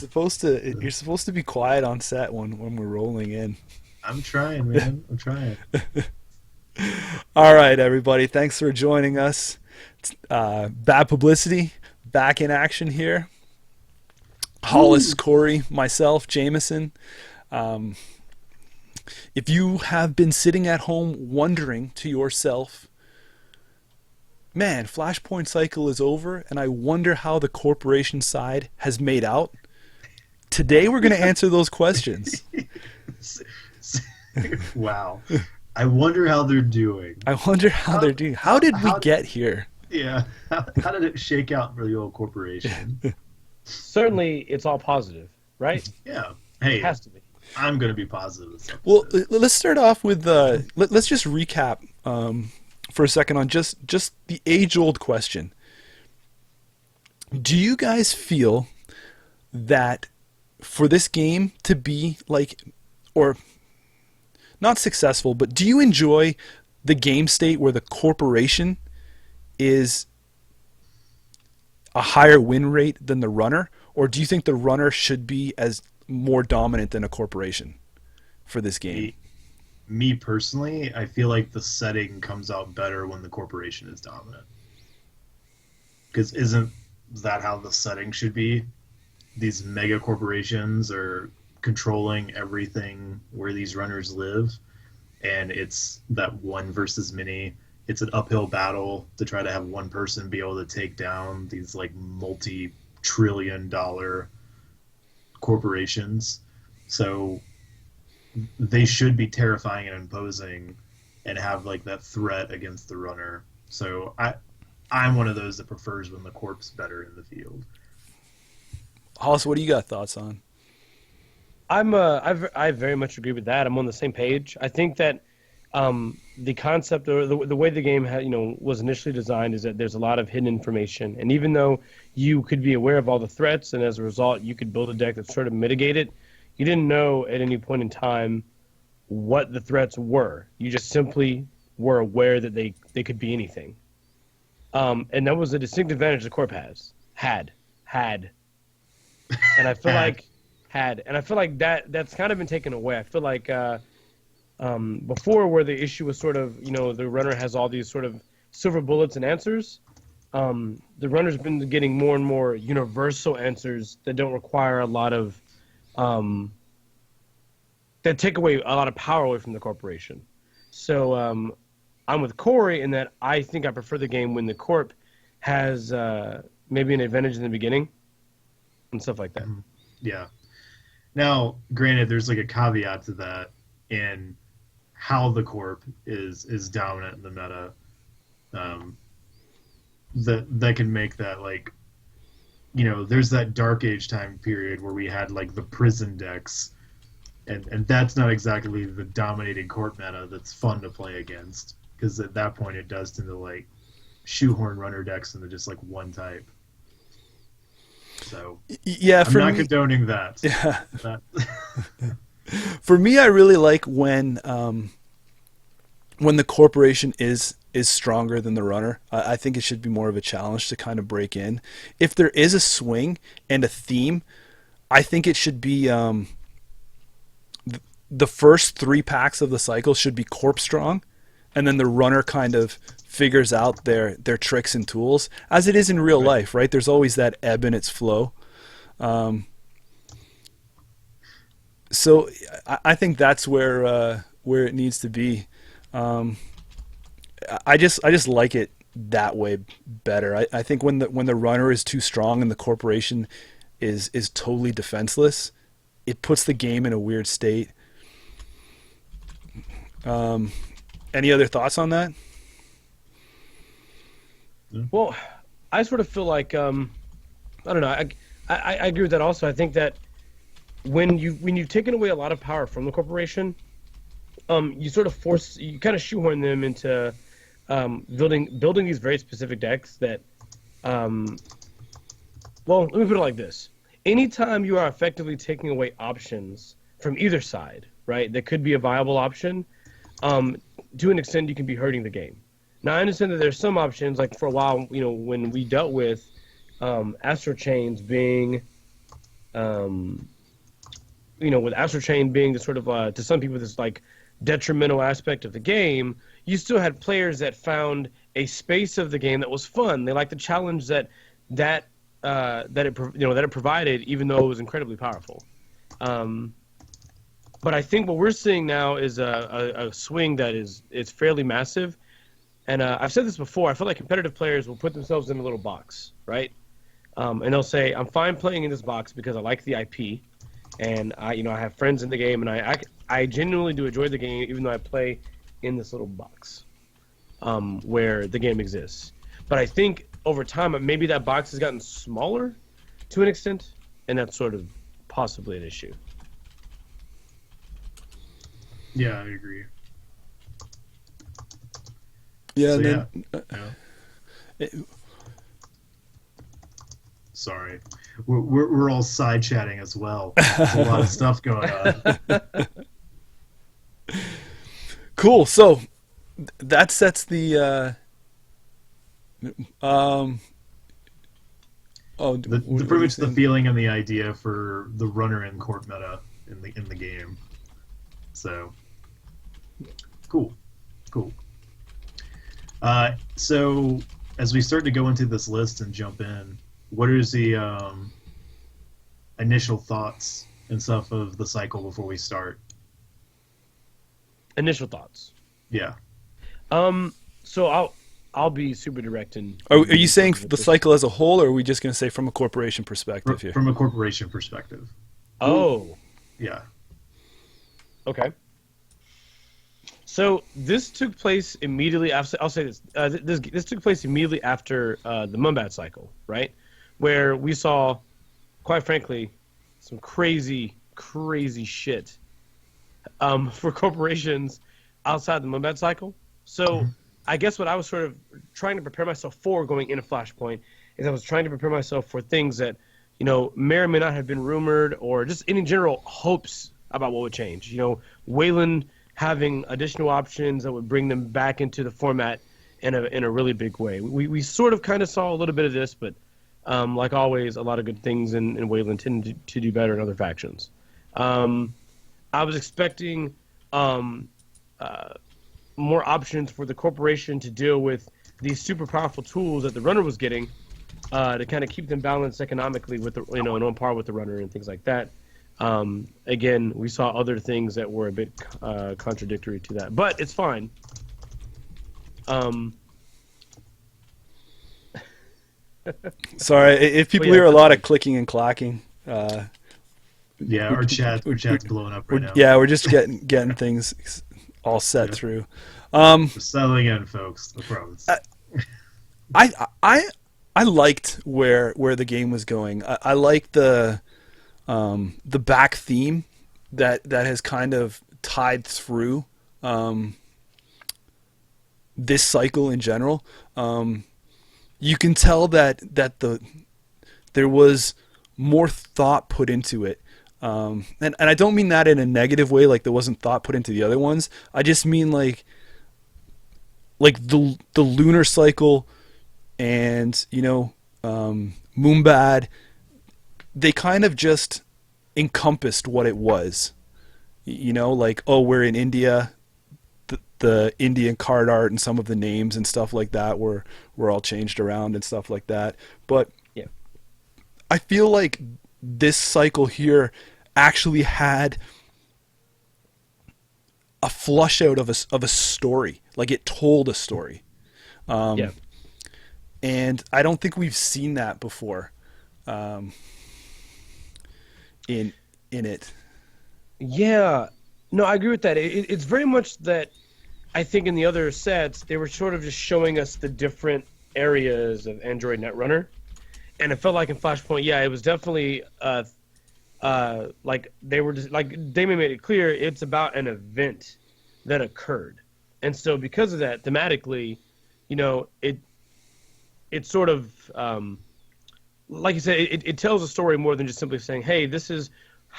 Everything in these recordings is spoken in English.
You're supposed to be quiet on set when we're rolling in. I'm trying, man. I'm trying. All right, everybody. Thanks for joining us. Bad Publicity back in action here. Hollis, Woo! Corey, myself, Jameson. Um, if you have been sitting at home wondering to yourself, man, Flashpoint cycle is over, and I wonder how the corporation side has made out. Today, we're going to answer those questions. Wow. I wonder how they're doing. I wonder how How, they're doing. How did we how, get here? yeah. How did it shake out for the old corporation? Certainly, it's all positive, right? Yeah. It Hey, has to be. I'm going to be positive this Well, episode. let's start off with let's just recap for a second on just the age-old question. Do you guys feel that for this game to be like, or not successful, but do you enjoy the game state where the corporation is a higher win rate than the runner, or do you think the runner should be as more dominant than a corporation for this game? Me personally, I feel like the setting comes out better when the corporation is dominant. Because isn't that how the setting should be? These mega corporations are controlling everything where these runners live, and it's that one versus many. It's an uphill battle to try to have one person be able to take down these like multi-trillion-dollar corporations. So they should be terrifying and imposing and have like that threat against the runner. So I'm one of those that prefers when the corp's better in the field. Hollis, what do you got thoughts on? I very much agree with that. I'm on the same page. I think that the concept or the way the game was initially designed is that there's a lot of hidden information, and even though you could be aware of all the threats, and as a result you could build a deck that sort of mitigate it, you didn't know at any point in time what the threats were. You just simply were aware that they could be anything, and that was a distinct advantage the corp had, and I feel like that's kind of been taken away. I feel like before, where the issue was sort of, the runner has all these sort of silver bullets and answers, the runner's been getting more and more universal answers that don't require a lot of that take away a lot of power away from the corporation. So I'm with Corey in that I think I prefer the game when the corp has maybe an advantage in the beginning and stuff like that. Yeah. Now, granted, there's like a caveat to that in how the corp is dominant in the meta. That can make that like, there's that dark age time period where we had like the prison decks, and that's not exactly the dominating corp meta that's fun to play against, because at that point it does tend to like shoehorn runner decks into just like one type. So Yeah, I'm for not me, condoning that. yeah, That- for me, I really like when the corporation is stronger than the runner. I think it should be more of a challenge to kind of break in. If there is a swing and a theme, I think it should be the first three packs of the cycle should be corp strong, and then the runner kind of figures out their tricks and tools, as it is in real Right. life, right? There's always that ebb in its flow. So I think that's where it needs to be. I just like it that way better. I think when the runner is too strong and the corporation is totally defenseless, it puts the game in a weird state. Any other thoughts on that? Well, I sort of feel like I don't know. I agree with that also. I think that when you've taken away a lot of power from the corporation, you kind of shoehorn them into building these very specific decks that well, let me put it like this. Anytime you are effectively taking away options from either side, right, that could be a viable option, to an extent you can be hurting the game. Now, I understand that there's some options, like for a while, when we dealt with Astro Chains being with Astral Chain being the sort of to some people this like detrimental aspect of the game, you still had players that found a space of the game that was fun. They liked the challenge that it provided, even though it was incredibly powerful. But I think what we're seeing now is a swing that it's fairly massive. And I've said this before. I feel like competitive players will put themselves in a little box, right? And they'll say, "I'm fine playing in this box because I like the IP, and I have friends in the game, and I genuinely do enjoy the game, even though I play in this little box where the game exists." But I think over time, maybe that box has gotten smaller to an extent, and that's sort of possibly an issue. Yeah, I agree. Yeah, So, yeah. Sorry, we're all side chatting as well. There's a lot of stuff going on. Cool. So that sets the pretty much the feeling and the idea for the runner and corp meta in the game. So cool. So as we start to go into this list and jump in, what is the initial thoughts and stuff of the cycle before we start? Initial thoughts. Yeah. So I'll be super direct and. Are you saying the cycle as a whole, or are we just going to say from a corporation perspective here? From a corporation perspective. Oh. Yeah. Okay. So this took place immediately after. I'll say this. This took place immediately after the Mumbad cycle, right? Where we saw, quite frankly, some crazy shit for corporations outside the Mumbad cycle. So I guess what I was sort of trying to prepare myself for going into Flashpoint is I was trying to prepare myself for things that may or may not have been rumored, or just in general hopes about what would change. Wayland having additional options that would bring them back into the format in a really big way. We sort of kind of saw a little bit of this, but like always, a lot of good things in Wayland tend to do better in other factions. I was expecting more options for the corporation to deal with these super powerful tools that the runner was getting to kind of keep them balanced economically with and on par with the runner and things like that. Again, we saw other things that were a bit contradictory to that, but it's fine. Sorry, if people hear a lot of clicking and clacking. Yeah, our chat's blowing up right now. Yeah, we're just getting things all set through. We're settling in, folks. I promise. I liked where the game was going. I liked the back theme that has kind of tied through this cycle in general. You can tell that there was more thought put into it. And I don't mean that in a negative way, like there wasn't thought put into the other ones. I just mean like the lunar cycle and Moonbad, they kind of just encompassed what it was. Like, oh, we're in India. The Indian card art and some of the names and stuff like that were all changed around and stuff like that. But yeah, I feel like this cycle here actually had a flush out of a story. Like, it told a story. Yeah. And I don't think we've seen that before in it. Yeah. No, I agree with that. It's very much that I think in the other sets, they were sort of just showing us the different areas of Android Netrunner. And it felt like in Flashpoint, yeah, it was definitely like they were just like Damon made it clear, it's about an event that occurred. And so because of that, thematically, it sort of like you said, it tells a story more than just simply saying, hey, this is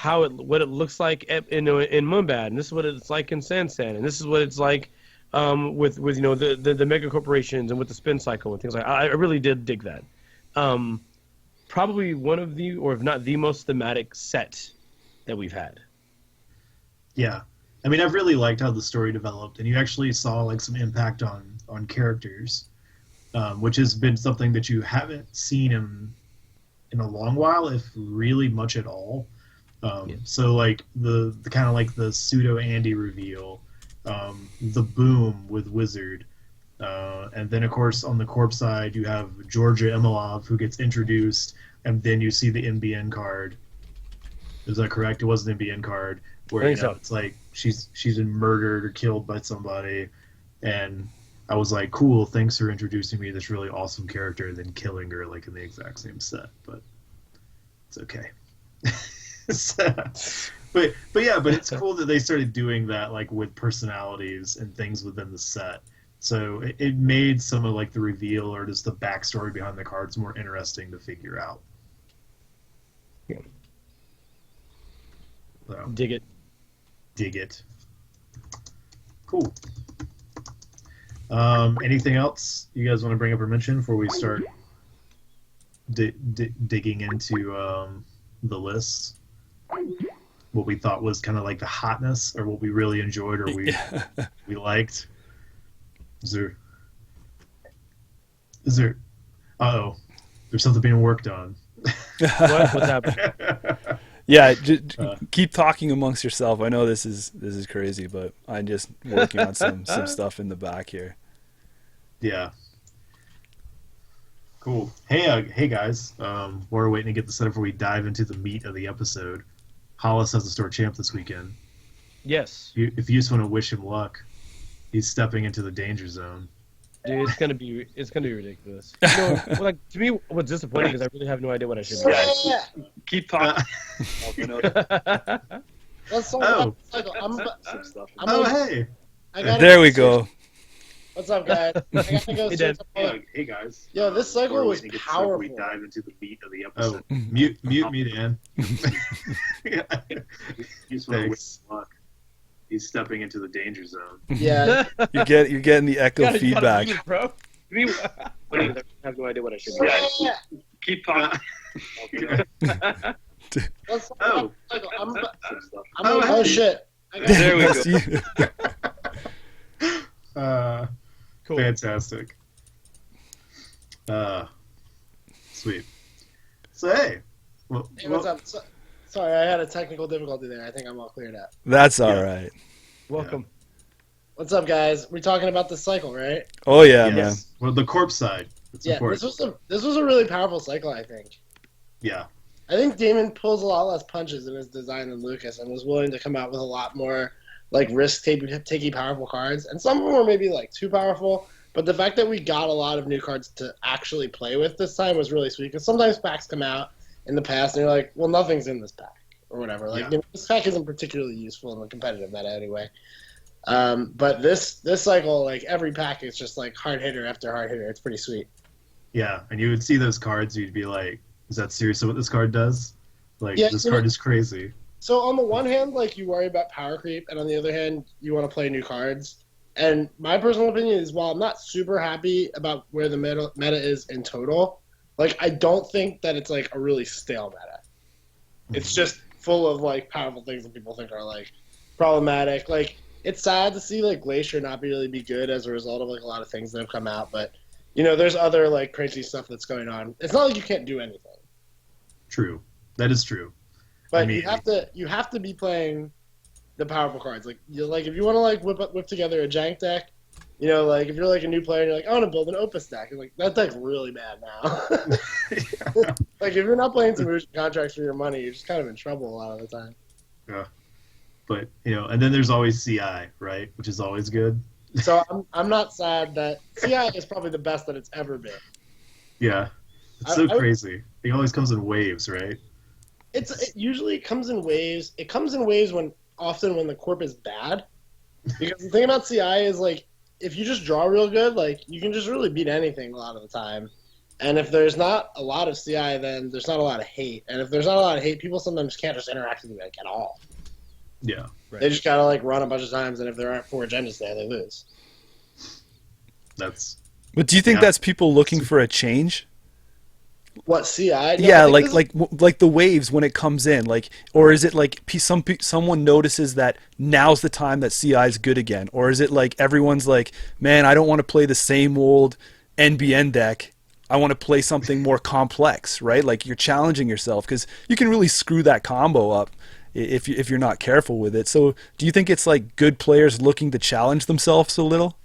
what it looks like in Moonbad, and this is what it's like in Sansan, and this is what it's like with the mega corporations and with the spin cycle and things like that. I really did dig that. probably one of the, or if not the most thematic set that we've had. Yeah. I mean, I've really liked how the story developed, and you actually saw like some impact on characters, which has been something that you haven't seen in a long while, if really much at all. So like the kind of like the pseudo Andy reveal, the boom with Wizard, and then of course on the corp side you have Georgia Emilov who gets introduced, and then you see the MBN card. Is that correct? It was the MBN card where it's like she's been murdered or killed by somebody, and I was like, cool, thanks for introducing me to this really awesome character and then killing her like in the exact same set, but it's okay. but it's cool that they started doing that like with personalities and things within the set. So it made some of like the reveal or just the backstory behind the cards more interesting to figure out. Yeah. So, Dig it. Cool. Anything else you guys want to bring up or mention before we start digging into the list? What we thought was kind of like the hotness, or what we really enjoyed, or we liked. Is there? Uh-oh, there's something being worked on. What's happening? Yeah, keep talking amongst yourself. I know this is crazy, but I'm just working on some stuff in the back here. Yeah. Cool. Hey guys. We're waiting to get the set up before we dive into the meat of the episode. Hollis has a store champ this weekend. Yes. If you just want to wish him luck, he's stepping into the danger zone. Dude, it's gonna be ridiculous. You know, like to me, what's disappointing is I really have no idea what I should do. Yeah. Keep talking. Let's talk Oh. about the cycle. Hey. There we go. What's up, guys? I gotta go. Hey, Dan. Hey guys. Yo, this cycle was powerful. We dive into the meat of the episode. Oh, mute me, Dan. Thanks. He's stepping into the danger zone. Yeah. You're getting the echo feedback. Bro. I have no idea what I should do. Yeah. Keep talking. Let's talk Oh. about the cycle. Oh, Oh hey. shit. There we go. Cool. Fantastic. Sweet. So hey. Hey, what's up? Sorry, I had a technical difficulty there. I think I'm all cleared up. That's all right. Welcome. What's up, guys? We're talking about the cycle, right? Oh yeah, man. Yes. Well, the corpse side. It's Yeah, important. this was a really powerful cycle, I think. Yeah. I think Damon pulls a lot less punches in his design than Lucas, and was willing to come out with a lot more like risk-taking powerful cards. And some of them were maybe like too powerful, but the fact that we got a lot of new cards to actually play with this time was really sweet. Because sometimes packs come out in the past, and you're like, well, nothing's in this pack or whatever. Like you know, this pack isn't particularly useful in the competitive meta anyway. But this cycle, like every pack is just like hard hitter after hard hitter. It's pretty sweet. Yeah, and you would see those cards, you'd be like, is that seriously what this card does? Like, Yeah, this you card know- is crazy. So on the one hand, like you worry about power creep, and on the other hand, you want to play new cards. And my personal opinion is, while I'm not super happy about where the meta is in total, like I don't think that it's like a really stale meta. It's just full of like powerful things that people think are like problematic. Like it's sad to see like Glacier not really be good as a result of like a lot of things that have come out, but you know, there's other like crazy stuff that's going on. It's not like you can't do anything. True. That is true. But I mean, you have to be playing the powerful cards. Like if you want to like whip together a jank deck, you know, like if you're like a new player and you're like, I want to build an Opus deck, and like that deck's really bad now. Like if you're not playing some contracts for your money, you're just kind of in trouble a lot of the time. Yeah. But, you know, and then there's always CI, right? Which is always good. So I'm not sad that CI is probably the best that it's ever been. Yeah. It's so crazy. It always comes in waves, right? It usually comes in waves. It comes in waves often when the corp is bad. Because the thing about CI is like if you just draw real good, like you can just really beat anything a lot of the time. And if there's not a lot of CI, then there's not a lot of hate. And if there's not a lot of hate, people sometimes can't just interact with you like at all. Yeah. Right. They just gotta like run a bunch of times, and if there aren't 4 agendas there, they lose. That's But do you think that's people looking for a change? What CI? No, Yeah, I think this is like the waves when it comes in, like, or is it like someone notices that now's the time that CI is good again, or is it like everyone's like, man, I don't want to play the same old NBN deck. I want to play something more complex, right? Like you're challenging yourself because you can really screw that combo up if you're not careful with it. So, do you think it's like good players looking to challenge themselves a little?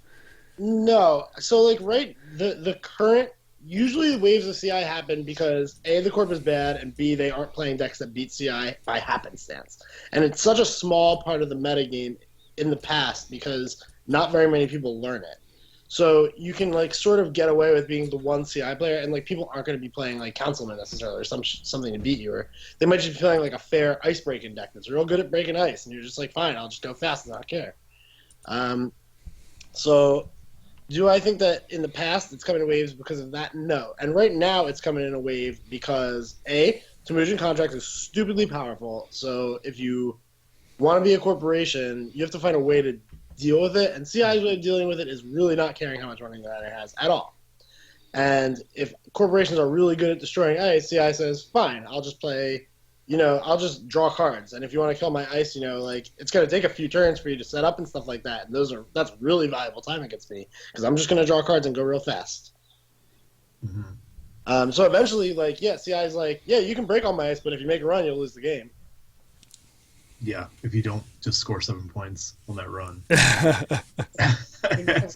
no. So like the current usually the waves of CI happen because A, the corp is bad, and B, they aren't playing decks that beat CI by happenstance. And it's such a small part of the metagame in the past because not very many people learn it. So you can like sort of get away with being the one CI player, and like people aren't going to be playing like Councilman necessarily or something to beat you, or they might just be playing like a fair ice breaking deck that's real good at breaking ice, and you're just like, fine, I'll just go fast and not care. So do I think that in the past it's coming in waves because of that? No. And right now it's coming in a wave because A, Temujin contract is stupidly powerful. So if you want to be a corporation, you have to find a way to deal with it. And CI's way of dealing with it is really not caring how much money the ladder has at all. And if corporations are really good at destroying ice, CI says, fine, I'll just play, I'll just draw cards. And if you want to kill my ice, like it's going to take a few turns for you to set up and stuff like that. And that's really valuable time against me because I'm just going to draw cards and go real fast. Mm-hmm. So eventually, like, yeah, CI's like, yeah, you can break all my ice, but if you make a run, you'll lose the game. Yeah, if you don't just score 7 points on that run.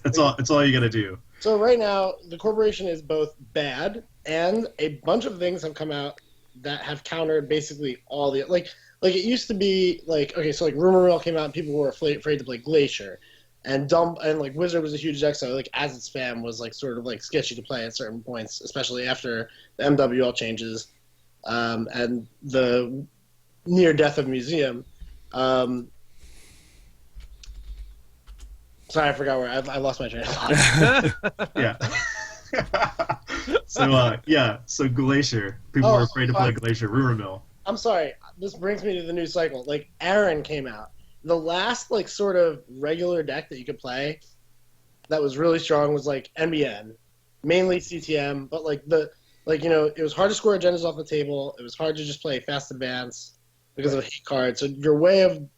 That's all you got to do. So right now, the corporation is both bad, and a bunch of things have come out that have countered basically all the like it used to be like, okay, so like Rumor Mill came out and people were afraid to play Glacier, and like Wizard was a huge deck, so like As Its Spam was like sort of like sketchy to play at certain points, especially after the MWL changes, and the near death of Museum. Sorry, I forgot where I lost my train of thought. Yeah. So Glacier. People were afraid to play Glacier. Rumor Mill. I'm sorry. This brings me to the new cycle. Like Aaron came out. The last like sort of regular deck that you could play that was really strong was like NBN, mainly CTM, but like it was hard to score agendas off the table. It was hard to just play fast advance because of hate cards. So your way of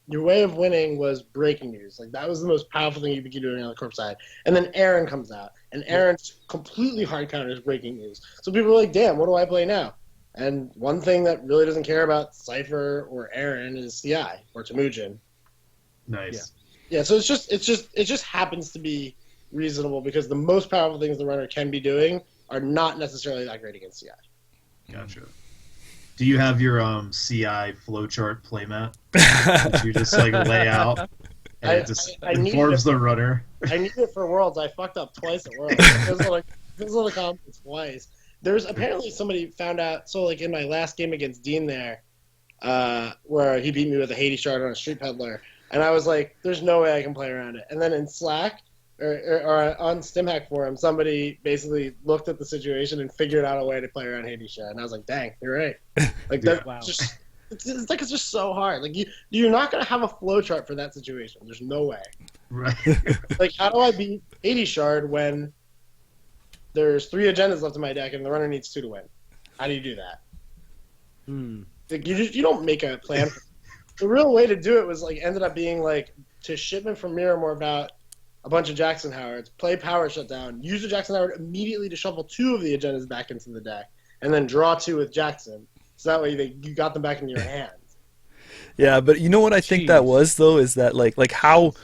winning was breaking news. Like that was the most powerful thing you could be doing on the corp side. And then Aaron comes out, and Aaron's completely hard counters breaking news. So people are like, "Damn, what do I play now?" And one thing that really doesn't care about Cypher or Aaron is CI or Temujin. Nice. Yeah. So it just happens to be reasonable because the most powerful things the runner can be doing are not necessarily that great against CI. Gotcha. Do you have your CI flowchart playmat that you just like lay out and it just informs the runner? I need it for Worlds. I fucked up twice at Worlds. This little combo twice. There's apparently somebody found out. So like in my last game against Dean there, where he beat me with a Hades shard on a Street Peddler, and I was like, "There's no way I can play around it." And then in Slack or on StimHack forum, somebody basically looked at the situation and figured out a way to play around Hades shard, and I was like, "Dang, you're right." Like that, Wow. just it's just so hard. Like you're not gonna have a flowchart for that situation. There's no way. Right. Like how do I beat Hades shard when there's 3 agendas left in my deck and the runner needs 2 to win? How do you do that? Like you don't make a plan. The real way to do it was like ended up being like to Shipment from Miramore about a bunch of Jackson Howards, play Power Shutdown, use the Jackson Howard immediately to shuffle 2 of the agendas back into the deck, and then draw 2 with Jackson. So that way you got them back into your hands. Yeah, but you know what I think that was though is that like how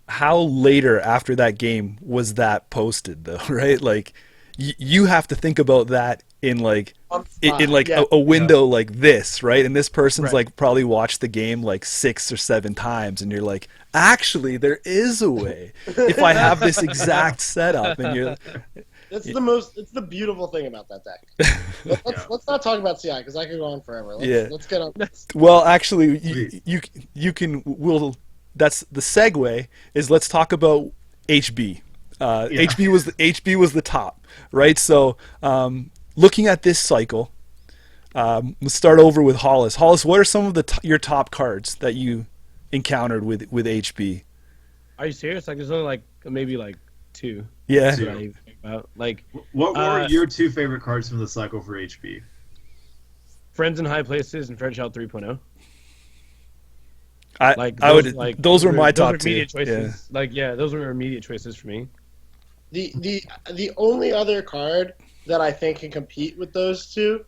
later after that game was that posted though, right? Like you have to think about that in like a window like this, right? And this person's like probably watched the game like 6 or 7 times, and you're like, actually, there is a way if I have this exact setup, and you're. It's the beautiful thing about that deck. Let's not talk about CI because I could go on forever. Let's get on. Well, actually, you can. That's the segue. Is let's talk about HB. HB was the top, right? So, looking at this cycle, let's start over with Hollis. Hollis, what are some of your top cards that you encountered with HB? Are you serious? Like, there's only like maybe like 2. Yeah. about. Like, What were your two favorite cards from the cycle for HP? Friends in High Places and Fairchild 3.0. Those were my top two. Immediate choices. Yeah. Those were immediate choices for me. The only other card that I think can compete with those two,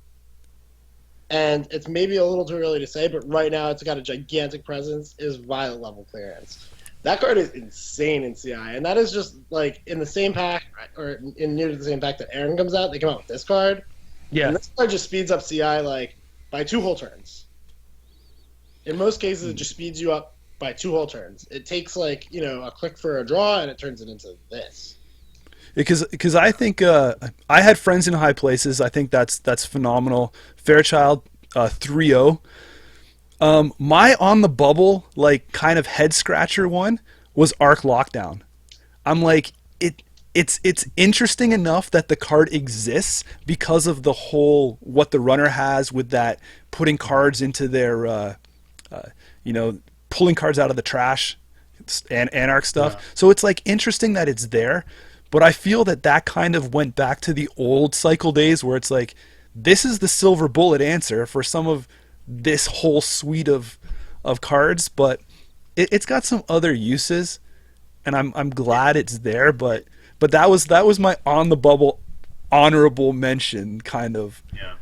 and it's maybe a little too early to say, but right now it's got a gigantic presence, is Violet Level Clearance. That card is insane in CI, and that is just like in the same pack, or in near to the same pack that Aaron comes out, they come out with this card. Yeah. And this card just speeds up CI like by 2 whole turns. In most cases, it just speeds you up by 2 whole turns. It takes like, a click for a draw, and it turns it into this. Because I think I had Friends in High Places. I think that's phenomenal. Fairchild 3.0. My on the bubble, like, kind of head scratcher one was Arc Lockdown. I'm like, it's interesting enough that the card exists because of the whole what the runner has with that putting cards into their pulling cards out of the trash and Anarch stuff. Yeah. So it's like interesting that it's there, but I feel that kind of went back to the old cycle days where it's like, this is the silver bullet answer for some of this whole suite of cards, but it's got some other uses, and I'm glad it's there. But that was my on the bubble honorable mention kind of. Yeah.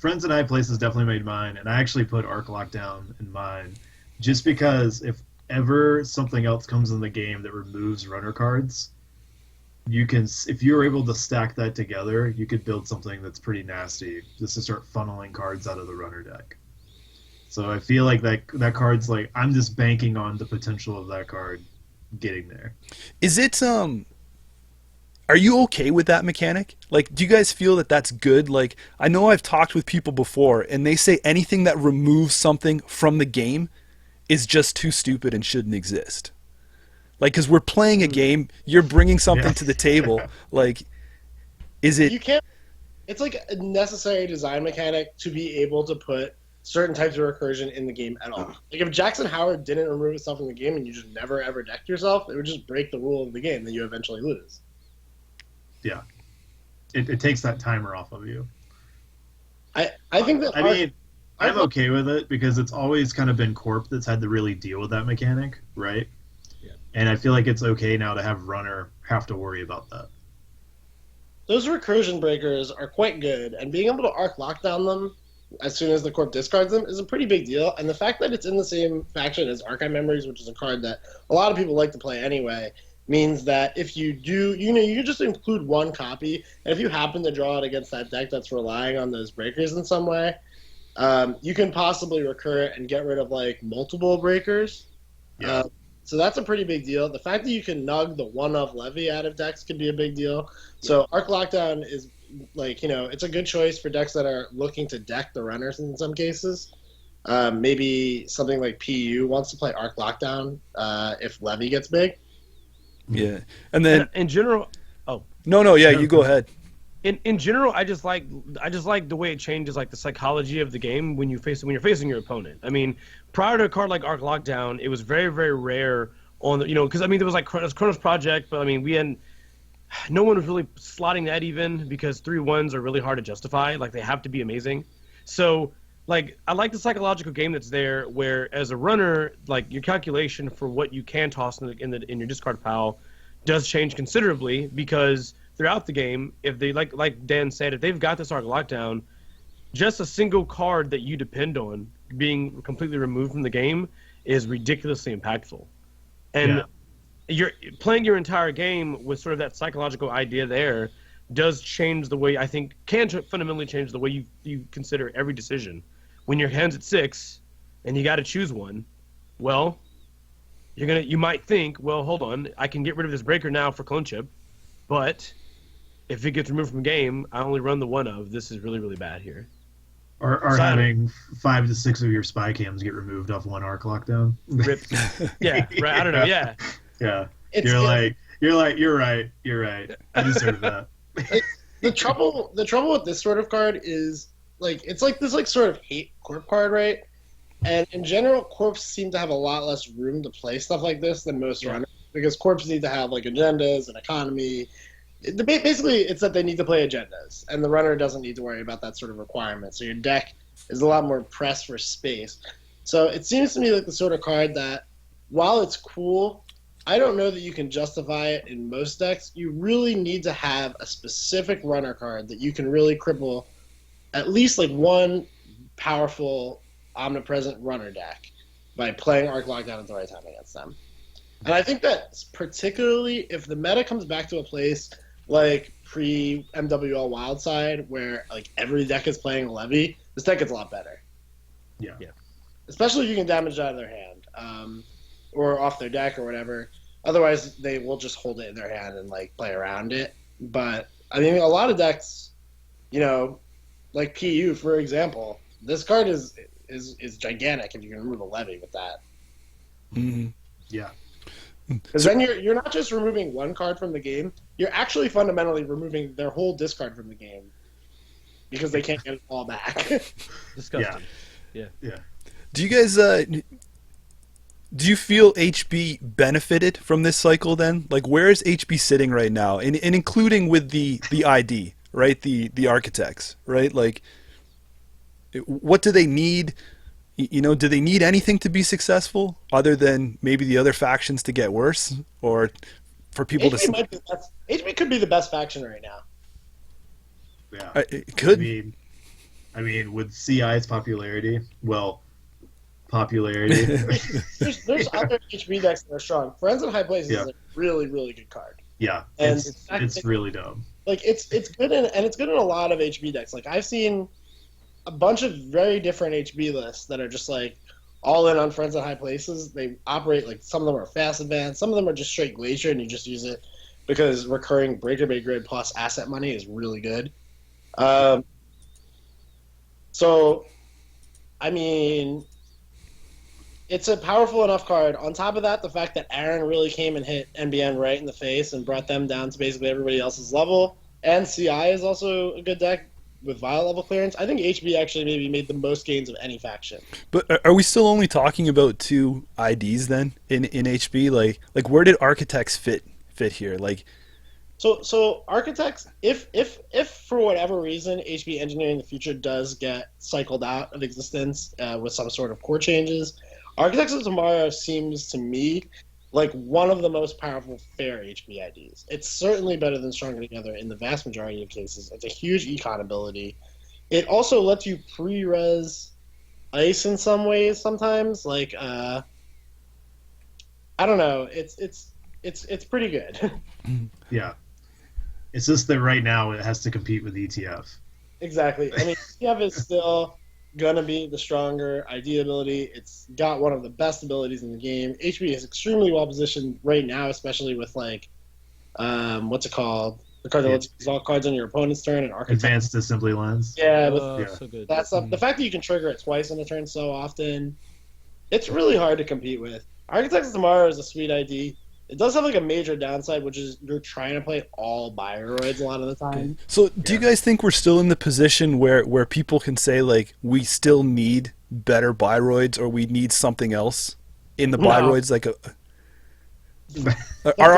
Friends and High Places definitely made mine, and I actually put Arc Lockdown in mine, just because if ever something else comes in the game that removes runner cards, if you're able to stack that together, you could build something that's pretty nasty just to start funneling cards out of the runner deck. So I feel like that card's like, I'm just banking on the potential of that card getting there. Is it are you okay with that mechanic? Like, do you guys feel that that's good? Like, I know I've talked with people before, and they say anything that removes something from the game is just too stupid and shouldn't exist. Like, because we're playing a game, you're bringing something to the table. Like, is it... You can't... It's like a necessary design mechanic to be able to put certain types of recursion in the game at all. Like, if Jackson Howard didn't remove itself from the game and you just never ever decked yourself, it would just break the rule of the game that you eventually lose. Yeah. It takes that timer off of you. I think that... I'm okay with it because it's always kind of been Corp that's had to really deal with that mechanic, right? Yeah. And I feel like it's okay now to have Runner have to worry about that. Those recursion breakers are quite good, and being able to Arc Lockdown them as soon as the Corp discards them is a pretty big deal. And the fact that it's in the same faction as Archive Memories, which is a card that a lot of people like to play anyway, means that if you do, you can just include one copy, and if you happen to draw it against that deck that's relying on those breakers in some way, you can possibly recur it and get rid of like multiple breakers. Yeah. So that's a pretty big deal. The fact that you can nug the one-of Levy out of decks could be a big deal. So Arc Lockdown is like, it's a good choice for decks that are looking to deck the runners in some cases. Maybe something like PU wants to play Arc Lockdown if Levy gets big. Yeah, and then in general, you go ahead. In general, I just like the way it changes like the psychology of the game when you're facing your opponent. I mean, prior to a card like Arc Lockdown, it was very, very rare on the because there was like Chronos Project, but I mean no one was really slotting that even because 3/1s are really hard to justify. Like they have to be amazing. So like I like the psychological game that's there, where as a runner, like your calculation for what you can toss in your discard pile does change considerably, because throughout the game, if they like Dan said, if they've got this Arc Lockdown, just a single card that you depend on being completely removed from the game is ridiculously impactful. And you're playing your entire game with sort of that psychological idea there does change the way, I think, fundamentally change the way you consider every decision. When your hand's at 6 and you got to choose one, well, you might think, well, hold on, I can get rid of this breaker now for clone chip, but if it gets removed from the game, I only run the one-of. This is really, really bad here. Or having 5 to 6 of your spy cams get removed off one Arc Lockdown. Rip. Yeah, right. I don't know. Yeah. Yeah. You're right. I deserve that. The trouble with this sort of card is it's like this sort of hate Corp card, right? And in general, Corps seem to have a lot less room to play stuff like this than most runners, because Corps need to have like agendas and economy Basically, it's that they need to play agendas, and the runner doesn't need to worry about that sort of requirement. So your deck is a lot more pressed for space. So it seems to me like the sort of card that, while it's cool, I don't know that you can justify it in most decks. You really need to have a specific runner card that you can really cripple at least like one powerful, omnipresent runner deck by playing Arc Lockdown at the right time against them. And I think that particularly if the meta comes back to a place like pre-MWL Wildside, where like every deck is playing a levy, this deck gets a lot better. Yeah. Especially if you can damage it out of their hand, or off their deck or whatever. Otherwise, they will just hold it in their hand and like play around it. But I mean, a lot of decks, like PU for example, this card is gigantic if you can remove a levy with that. Mm-hmm. Yeah. Because then you're not just removing one card from the game, you're actually fundamentally removing their whole discard from the game because they can't get it all back. Disgusting. Yeah. Do you guys do you feel HB benefited from this cycle then? Like, where is HB sitting right now? And including with the ID, right? The architects, right? Like, what do they need? Do they need anything to be successful other than maybe the other factions to get worse, or for people HB might be the best. HB could be the best faction right now. Yeah. It could. I mean, with CI's popularity, There's other HB decks that are strong. Friends in High Places is a really, really good card. Yeah, and it's really dumb. Like it's good it's good in a lot of HB decks. Like I've seen a bunch of very different HB lists that are just like all in on Friends in High Places. They operate like some of them are fast advanced, some of them are just straight Glacier, and you just use it because recurring Breaker Bay grid plus asset money is really good. So, I mean, it's a powerful enough card. On top of that, the fact that Aaron really came and hit NBN right in the face and brought them down to basically everybody else's level, and CI is also a good deck with Vile level clearance. I think HB actually maybe made the most gains of any faction. But are we still only talking about 2 IDs then in HB? Like where did Architects fit here? Like, So Architects, if for whatever reason HB Engineering in the future does get cycled out of existence with some sort of core changes, Architects of Tomorrow seems to me like one of the most powerful fair HB IDs. It's certainly better than Stronger Together in the vast majority of cases. It's a huge econ ability. It also lets you pre-res ice in some ways sometimes. Like I don't know. It's pretty good. Yeah. It's just that right now it has to compete with ETF. Exactly. I mean, ETF is still gonna be the stronger ID ability. It's got one of the best abilities in the game. HB is extremely well positioned right now, especially with like, what's it called? The card that lets you use all cards on your opponent's turn and Architect. Advanced Assembly Lens. Yeah, So good. that stuff. The fact that you can trigger it twice in a turn so often, it's really hard to compete with. Architects of Tomorrow is a sweet ID. It does have like a major downside, which is you're trying to play all Bioroids a lot of the time. so do you guys think we're still in the position where people can say like we still need better Bioroids or we need something else in the Bioroids? Like are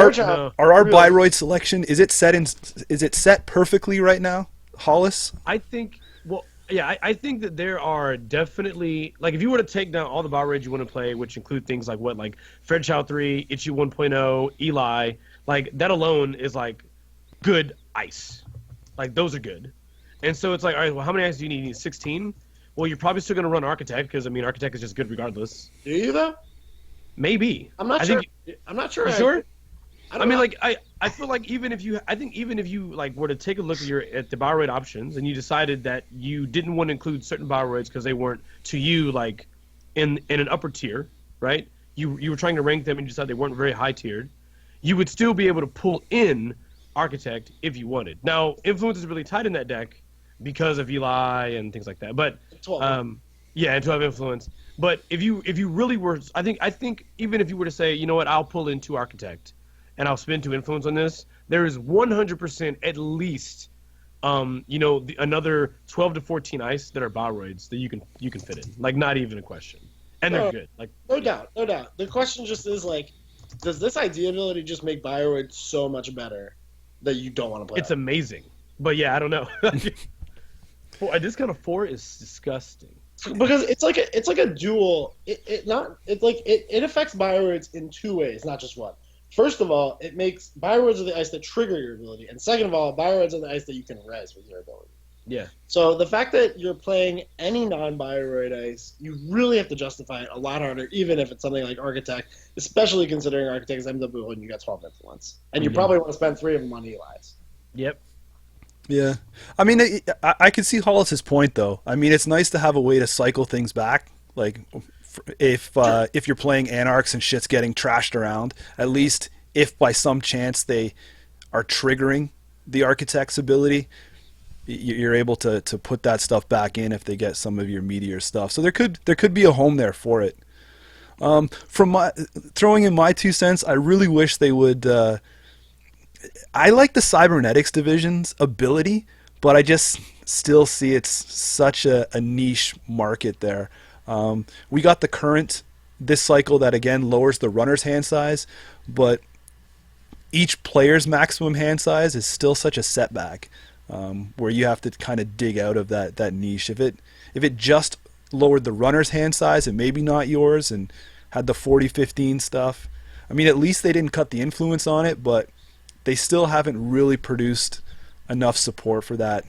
our Bioroid selection is it set perfectly right now, Hollis? I think, I think that there are definitely, like, if you were to take down all the bar raids you want to play, which include things like Fred Chow 3, Itchy 1.0, Eli, like, that alone is, like, good ice. Like, those are good. And so it's like, all right, well, how many ice do you need? You need 16? Well, you're probably still going to run Architect, because, I mean, Architect is just good regardless. Do you, though? Maybe. I'm not sure. I'm not sure. You sure? I mean, like, I feel like even if you like were to take a look at the Bioroid options and you decided that you didn't want to include certain Bioroids because they weren't to you like in an upper tier, right? You were trying to rank them and you decided they weren't very high tiered, you would still be able to pull in Architect if you wanted. Now, Influence is really tight in that deck because of Eli and things like that. But and 12 Influence. But if you really were, I think even if you were to say, you know what, I'll pull in 2 Architect and I'll spend 2 Influence on this, there is 100% at least, another 12 to 14 ice that are Bioroids that you can fit in. Like, not even a question. And they're good. Like, no doubt. The question just is, like, does this idea ability just make Bioroid so much better that you don't want to play. It's amazing, but yeah, I don't know. A discount of 4 is disgusting. Because it's like a dual. It affects Biowards in 2 ways, not just one. First of all, it makes Biowards are the ice that trigger your ability, and second of all, Biowards are the ice that you can res with your ability. Yeah. So the fact that you're playing any non-Bioroid ice, you really have to justify it a lot harder, even if it's something like Architect, especially considering Architect is MW and you got 12 influence. And you probably want to spend 3 of them on Eli's. Yep. Yeah. I mean, I can see Hollis's point, though. I mean, it's nice to have a way to cycle things back. Like, if you're playing Anarchs and shit's getting trashed around, at least if by some chance they are triggering the Architect's ability, you're able to put that stuff back in if they get some of your meteor stuff. So there could be a home there for it. From throwing in my 2 cents, I really wish they would. I like the Cybernetics division's ability, but I just still see it's such a niche market there. We got the current this cycle that again lowers the runner's hand size, but each player's maximum hand size is still such a setback. Where you have to kind of dig out of that niche. If it just lowered the runner's hand size and maybe not yours and had the 40-15 stuff, I mean, at least they didn't cut the influence on it, but they still haven't really produced enough support for that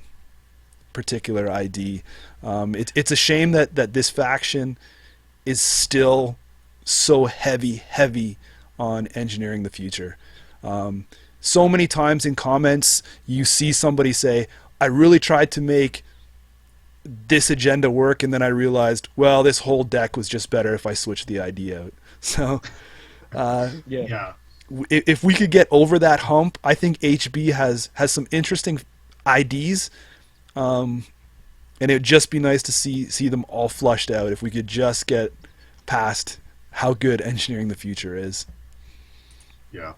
particular ID. It's a shame that this faction is still so heavy on engineering the future. So many times in comments, you see somebody say, I really tried to make this agenda work, and then I realized, well, this whole deck was just better if I switched the ID out. So, Yeah. if we could get over that hump, I think HB has some interesting IDs, and it would just be nice to see them all flushed out if we could just get past how good engineering the future is. Yeah.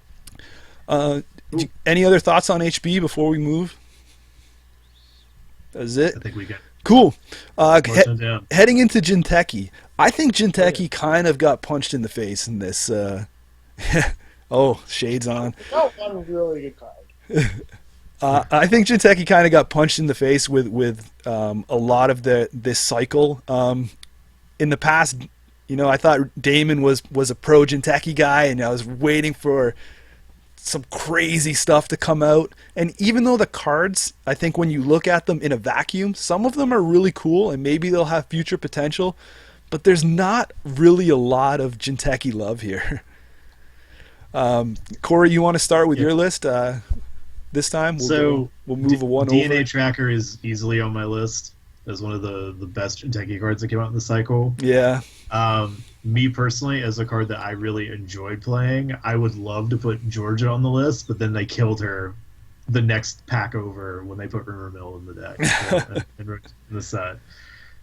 Any other thoughts on HB before we move? That's it? I think we get Cool. down. Heading into Jinteki, I think Jinteki kind of got punched in the face in this. Oh, shades on. Oh, one really good card. I think Jinteki kind of got punched in the face with a lot of this cycle. In the past, I thought Damon was a pro Jinteki guy, and I was waiting for some crazy stuff to come out. And even though the cards, I think when you look at them in a vacuum, some of them are really cool and maybe they'll have future potential, but there's not really a lot of Jinteki love here. Corey, you want to start with your list this time? We'll move one DNA over. Tracker is easily on my list as one of the best Jinteki cards that came out in the cycle. Yeah. Me personally, as a card that I really enjoyed playing, I would love to put Georgia on the list, but then they killed her the next pack over when they put Rumor Mill in the deck in the set.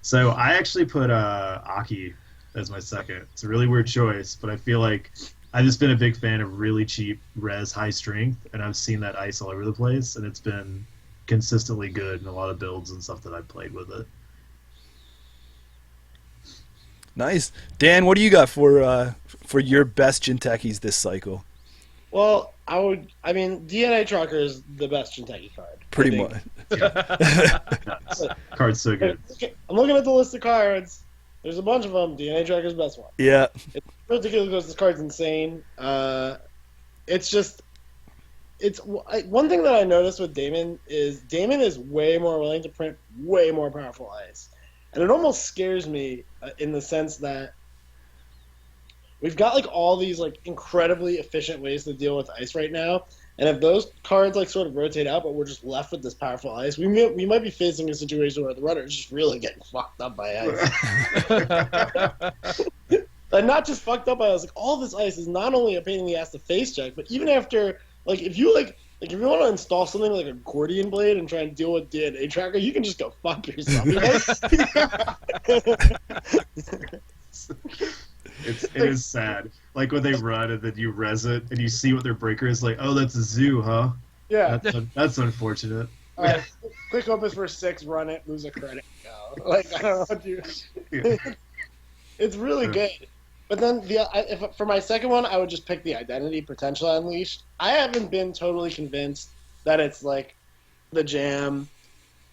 So I actually put Aki as my second. It's a really weird choice, but I feel like I've just been a big fan of really cheap res high strength, and I've seen that ice all over the place, and it's been consistently good in a lot of builds and stuff that I've played with it. Nice. Dan, what do you got for your best Jintekis this cycle? Well, DNA Tracker is the best Jinteki card. Pretty much. Card's so good. I'm looking at the list of cards. There's a bunch of them. DNA Tracker's the best one. Yeah. It's particularly because this card's insane. It's one thing that I noticed with Damon is way more willing to print way more powerful ice. And it almost scares me in the sense that we've got all these incredibly efficient ways to deal with ice right now. And if those cards sort of rotate out, but we're just left with this powerful ice, we might be facing a situation where the runner is just really getting fucked up by ice. And not just fucked up by ice. All this ice is not only a pain in the ass to face check, but even after if you if you want to install something like a Gordian Blade and try and deal with DNA Tracker, you can just go fuck yourself. It is sad. When they run and then you res it and you see what their breaker is oh, that's a zoo, huh? Yeah. That's unfortunate. Quick opus for 6, run it, lose a credit, go. I don't know what you... It's really good. But then for my second one, I would just pick the Identity Potential Unleashed. I haven't been totally convinced that it's like the jam.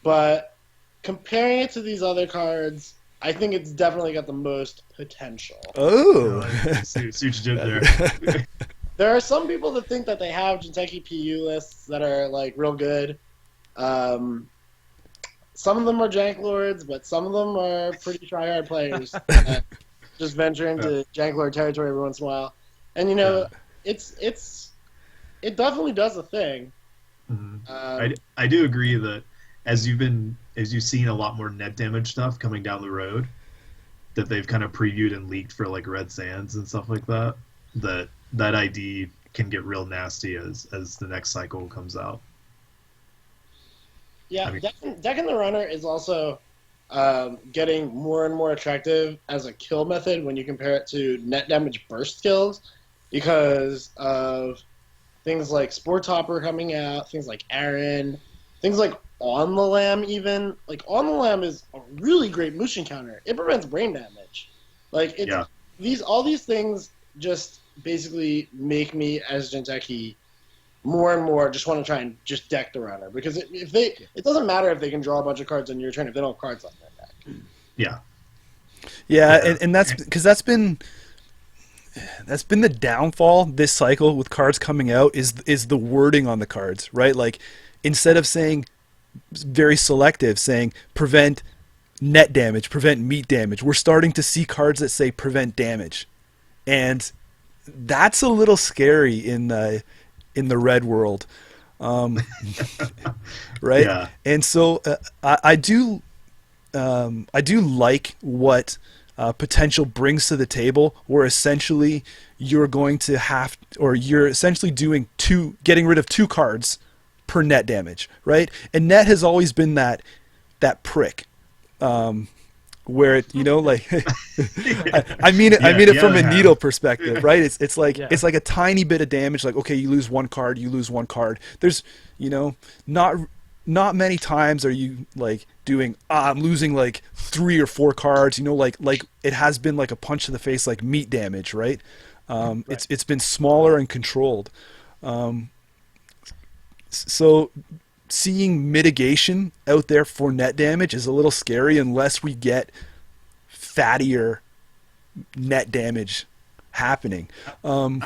But comparing it to these other cards, I think it's definitely got the most potential. Oh. See what you did there. There are some people that think that they have Jinteki PU lists that are like real good. Some of them are jank lords, but some of them are pretty try-hard players that just venture into jank lord territory every once in a while. And it definitely does a thing. Mm-hmm. I do agree that as you've seen a lot more net damage stuff coming down the road, that they've kind of previewed and leaked for like Red Sands and stuff like that, that ID can get real nasty as the next cycle comes out. Yeah, Deck in the Runner is also getting more and more attractive as a kill method when you compare it to net damage burst kills, because of things like Sport Topper coming out, things like Aaron, things like On the Lamb even. Like, On the Lamb is a really great motion counter. It prevents brain damage. Like, all these things just basically make me, as Jinteki, more and more just want to try and just deck the runner, because it doesn't matter if they can draw a bunch of cards on your turn if they don't have cards on their deck. And that's because that's been the downfall this cycle with cards coming out is the wording on the cards, right? Like, instead of saying very selective, saying prevent net damage, prevent meat damage, we're starting to see cards that say prevent damage, and that's a little scary in the red world, right? Yeah. And so I do like what potential brings to the table, where essentially you're going to you're essentially getting rid of 2 cards per net damage, right? And net has always been that prick. Where it, like, I mean it from a needle perspective, right? It's like a tiny bit of damage. Like, okay, you lose 1 card, you lose 1 card. There's, not many times are you like doing, I'm losing like 3 or 4 cards. Like it has been like a punch to the face, like meat damage, right? Right. It's been smaller and controlled. So seeing mitigation out there for net damage is a little scary unless we get fattier net damage happening. I'm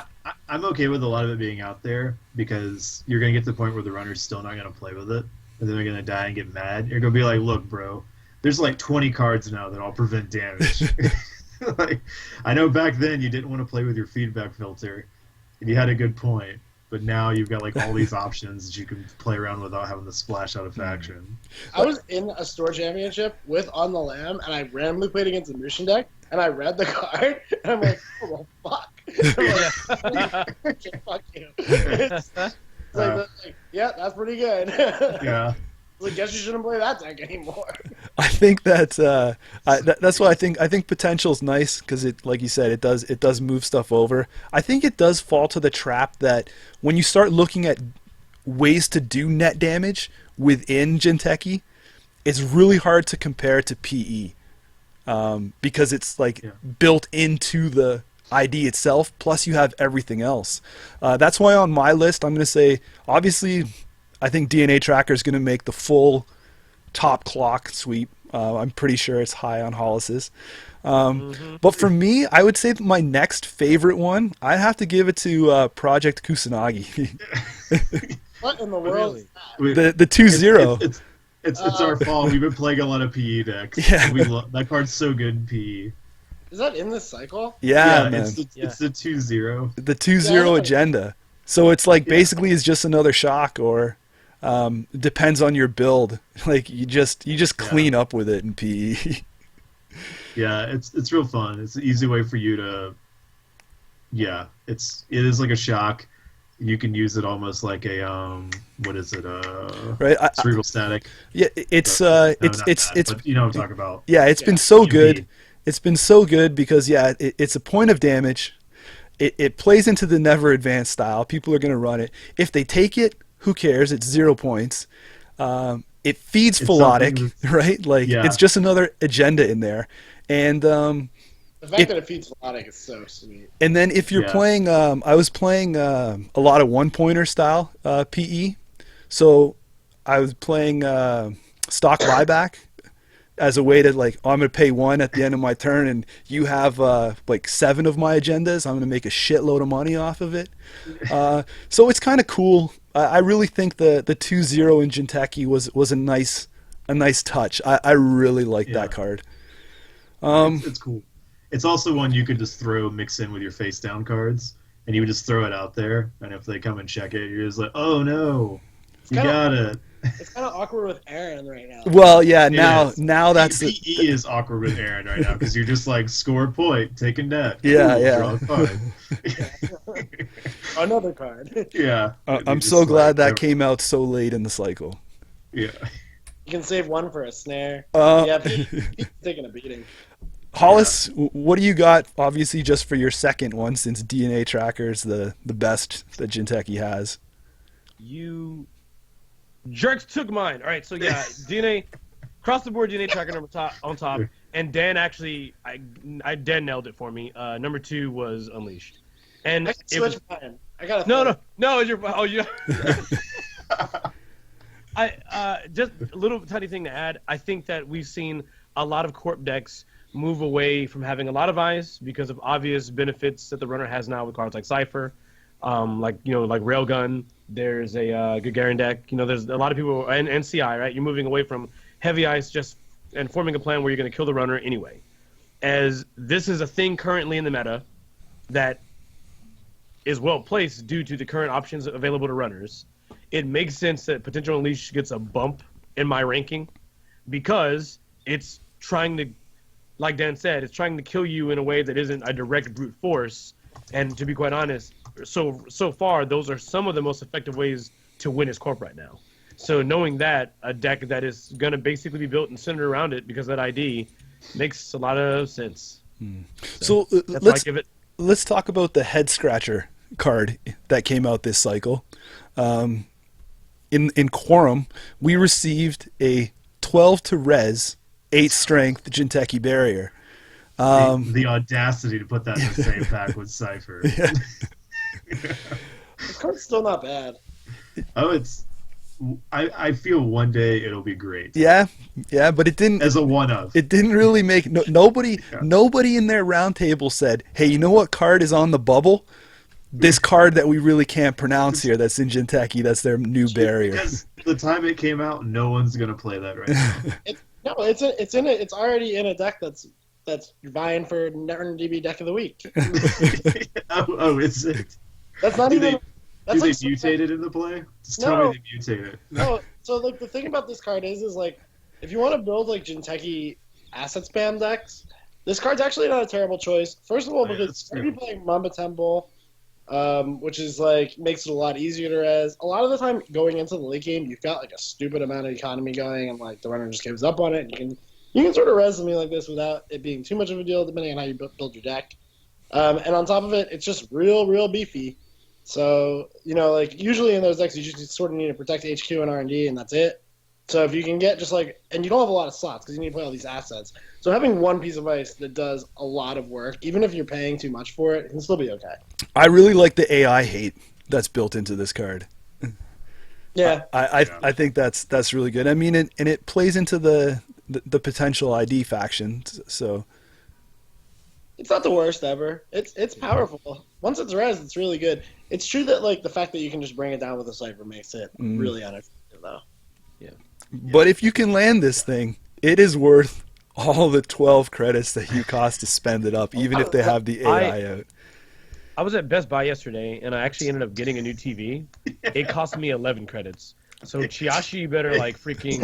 okay with a lot of it being out there, because you're going to get to the point where the runner's still not going to play with it, and then they're going to die and get mad. You're going to be like, look, bro, there's like 20 cards now that all prevent damage. Like, I know back then you didn't want to play with your feedback filter, and you had a good point. But now you've got like all these options that you can play around without having to splash out a faction. I was in a store championship with On the Lamb, and I randomly played against a Mushin deck, and I read the card, and I'm like, oh, well, fuck. I'm like, fuck you. It's like, yeah, that's pretty good. Yeah. I guess you shouldn't play that deck anymore. I think that's why I think potential's nice, because it, like you said, it does move stuff over. I think it does fall to the trap that when you start looking at ways to do net damage within Jinteki, it's really hard to compare to PE, because it's like built into the ID itself. Plus, you have everything else. That's why on my list, I'm going to say, obviously, I think DNA Tracker is going to make the full top clock sweep. I'm pretty sure it's high on Hollis's. But for me, I would say that my next favorite one, I'd have to give it to Project Kusanagi. What in the world is that? The 2-0. It's our fault. We've been playing a lot of PE decks. Yeah. That card's so good in PE. Is that in this cycle? Yeah, man. It's the 2-0. The 2-0 agenda. So it's like basically it's just another shock, or depends on your build. Like you just clean up with it in PE. Yeah, it's real fun. It's an easy way for you to. Yeah, it is like a shock. You can use it almost like a what is it? Right, cerebral static. Yeah, it's but you know what I'm talking about. Yeah, it's been so good. It's been so good because it's a point of damage. It plays into the never advance style. People are going to run it. If they take it, who cares? It's 0 points. It feeds Philotic, right? Like it's just another agenda in there. And the fact that it feeds Philotic is so sweet. And then if you're playing, I was playing a lot of one-pointer style PE. So I was playing stock buyback as a way to like, oh, I'm going to pay 1 at the end of my turn, and you have like 7 of my agendas. I'm going to make a shitload of money off of it. So it's kind of cool. I really think the 2-0 in Jinteki was a nice touch. I really like that card. It's cool. It's also one you could just mix in with your face down cards, and you would just throw it out there, and if they come and check it, you're just like, oh no, you got it. It's kind of awkward with Aaron right now. Well, yeah, now that's PvE is awkward with Aaron right now because you're just like, score a point, take a net. Yeah, Ooh, yeah. Draw a card. Another card. Yeah. I'm so glad that came out so late in the cycle. Yeah. You can save 1 for a snare. He's taking a beating. Hollis, what do you got? Obviously, just for your second one, since DNA Tracker's the best that Jinteki has. You jerks took mine. All right, so yeah, DNA across the board, DNA Tracker on top, and Dan actually, Dan nailed it for me. Number 2 was Unleashed, and I it was mine. I got no. It's your you. Just a little tiny thing to add. I think that we've seen a lot of corp decks move away from having a lot of eyes because of obvious benefits that the runner has now with cards like Cypher, like Railgun. There's a Gagarin deck. There's a lot of people and CI, right? You're moving away from heavy ice and forming a plan where you're going to kill the runner anyway. As this is a thing currently in the meta that is well placed due to the current options available to runners, it makes sense that Potential Unleash gets a bump in my ranking because it's trying to, like Dan said, it's trying to kill you in a way that isn't a direct brute force. And to be quite honest, so far, those are some of the most effective ways to win his corp right now. So knowing that, a deck that is going to basically be built and centered around it because of that ID makes a lot of sense. So let's talk about the head scratcher card that came out this cycle. In Quorum, we received a 12 to res, 8 strength Jinteki barrier. The audacity to put that in the same pack with Cypher. Yeah. This card's still not bad. Oh, I feel one day it'll be great. Yeah, but it didn't. As a one-of. It didn't really make nobody in their round table said, "Hey, you know what card is on the bubble? This card that we really can't pronounce here. That's in Jinteki. That's their new barrier." Because the time it came out, no one's gonna play that right now. It's already in a deck that's vying for Netrunner DB deck of the week. Oh, is it? That's not even. Do they mutate it in the play? Just tell me they mutate it. No. So like the thing about this card is like if you want to build like Jinteki asset spam decks, this card's actually not a terrible choice. First of all, because you're going to be playing Mamba Temple, which is like makes it a lot easier to res. A lot of the time going into the late game, you've got like a stupid amount of economy going, and like the runner just gives up on it. And you can sort of res something like this without it being too much of a deal, depending on how you build your deck. And on top of it, it's just real beefy. So, like, usually in those decks, you just sort of need to protect HQ and R&D, and that's it. So if you can get just, like... And you don't have a lot of slots, because you need to play all these assets. So having one piece of ice that does a lot of work, even if you're paying too much for it, it can still be okay. I really like the AI hate that's built into this card. Yeah. I think that's really good. I mean, it plays into the potential ID faction, so... It's not the worst ever. It's powerful. Once it's res, it's really good. It's true that like the fact that you can just bring it down with a Cypher makes it really uneffective, though. Yeah. But if you can land this thing, it is worth all the 12 credits that you cost to spend it up, even if they have the AI out. I was at Best Buy yesterday, and I actually ended up getting a new TV. It cost me 11 credits. So Chiashi better freaking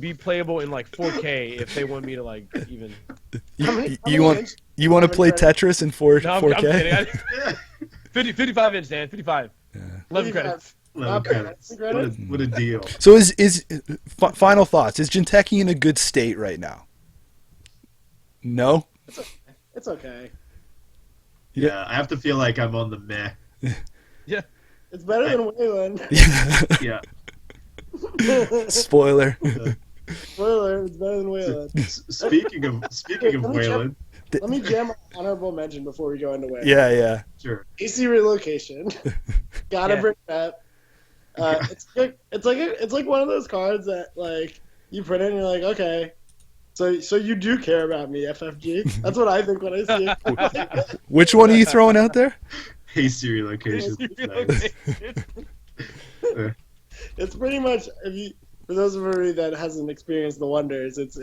be playable in like 4K if they want me to like even. You want to play Tetris in 4K? I'm kidding. 55 inch, Dan. 55. Yeah. 11 credits. 11 credits. What a deal. So is final thoughts? Is Jinteki in a good state right now? No. It's okay. Yeah, I have to feel like I'm on the meh. Yeah. It's better than Wayland. Yeah. Spoiler. Spoiler, it's better than Wayland. Speaking of Wayland, let me jam an honorable mention before we go into Wayland. Yeah. Sure. AC relocation. Gotta Yeah. bring that. It's like one of those cards that like you put in and you're like, okay, so you do care about me, FFG. That's what I think when I see it. Which one are you throwing out there? Hasty relocation. Nice. It's pretty much for those of you that hasn't experienced the wonders, it's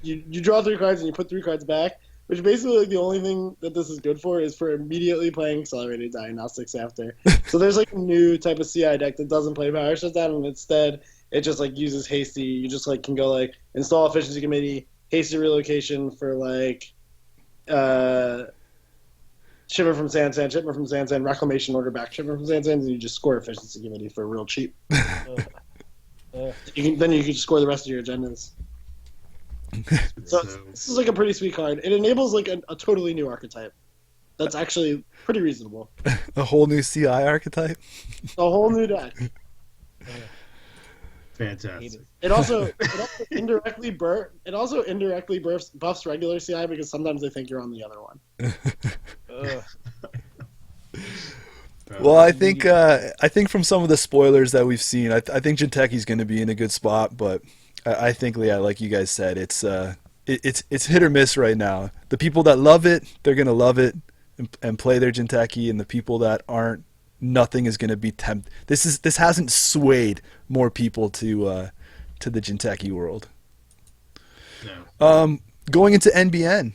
you draw 3 cards and you put 3 cards back, which basically like the only thing that this is good for is for immediately playing accelerated diagnostics after. So there's like a new type of CI deck that doesn't play power shutdown, and instead it just like uses hasty. You just like can go like install efficiency committee, hasty relocation for like shipment from Sansan, reclamation order back shipment from Sansan, and you just score efficiency committee for real cheap. Then you can just score the rest of your agendas. So this is like a pretty sweet card. It enables like a totally new archetype. That's actually pretty reasonable. A whole new CI archetype? A whole new deck. Fantastic. It also indirectly buffs regular CI because sometimes they think you're on the other one. Well, I think from some of the spoilers that we've seen, I think Jinteki's going to be in a good spot, but I think, yeah, like you guys said, it's hit or miss right now. The people that love it, they're going to love it and play their Jinteki, and the people that aren't, nothing is going to be tempted. This hasn't swayed more people to the Jinteki world. No. Going into NBN,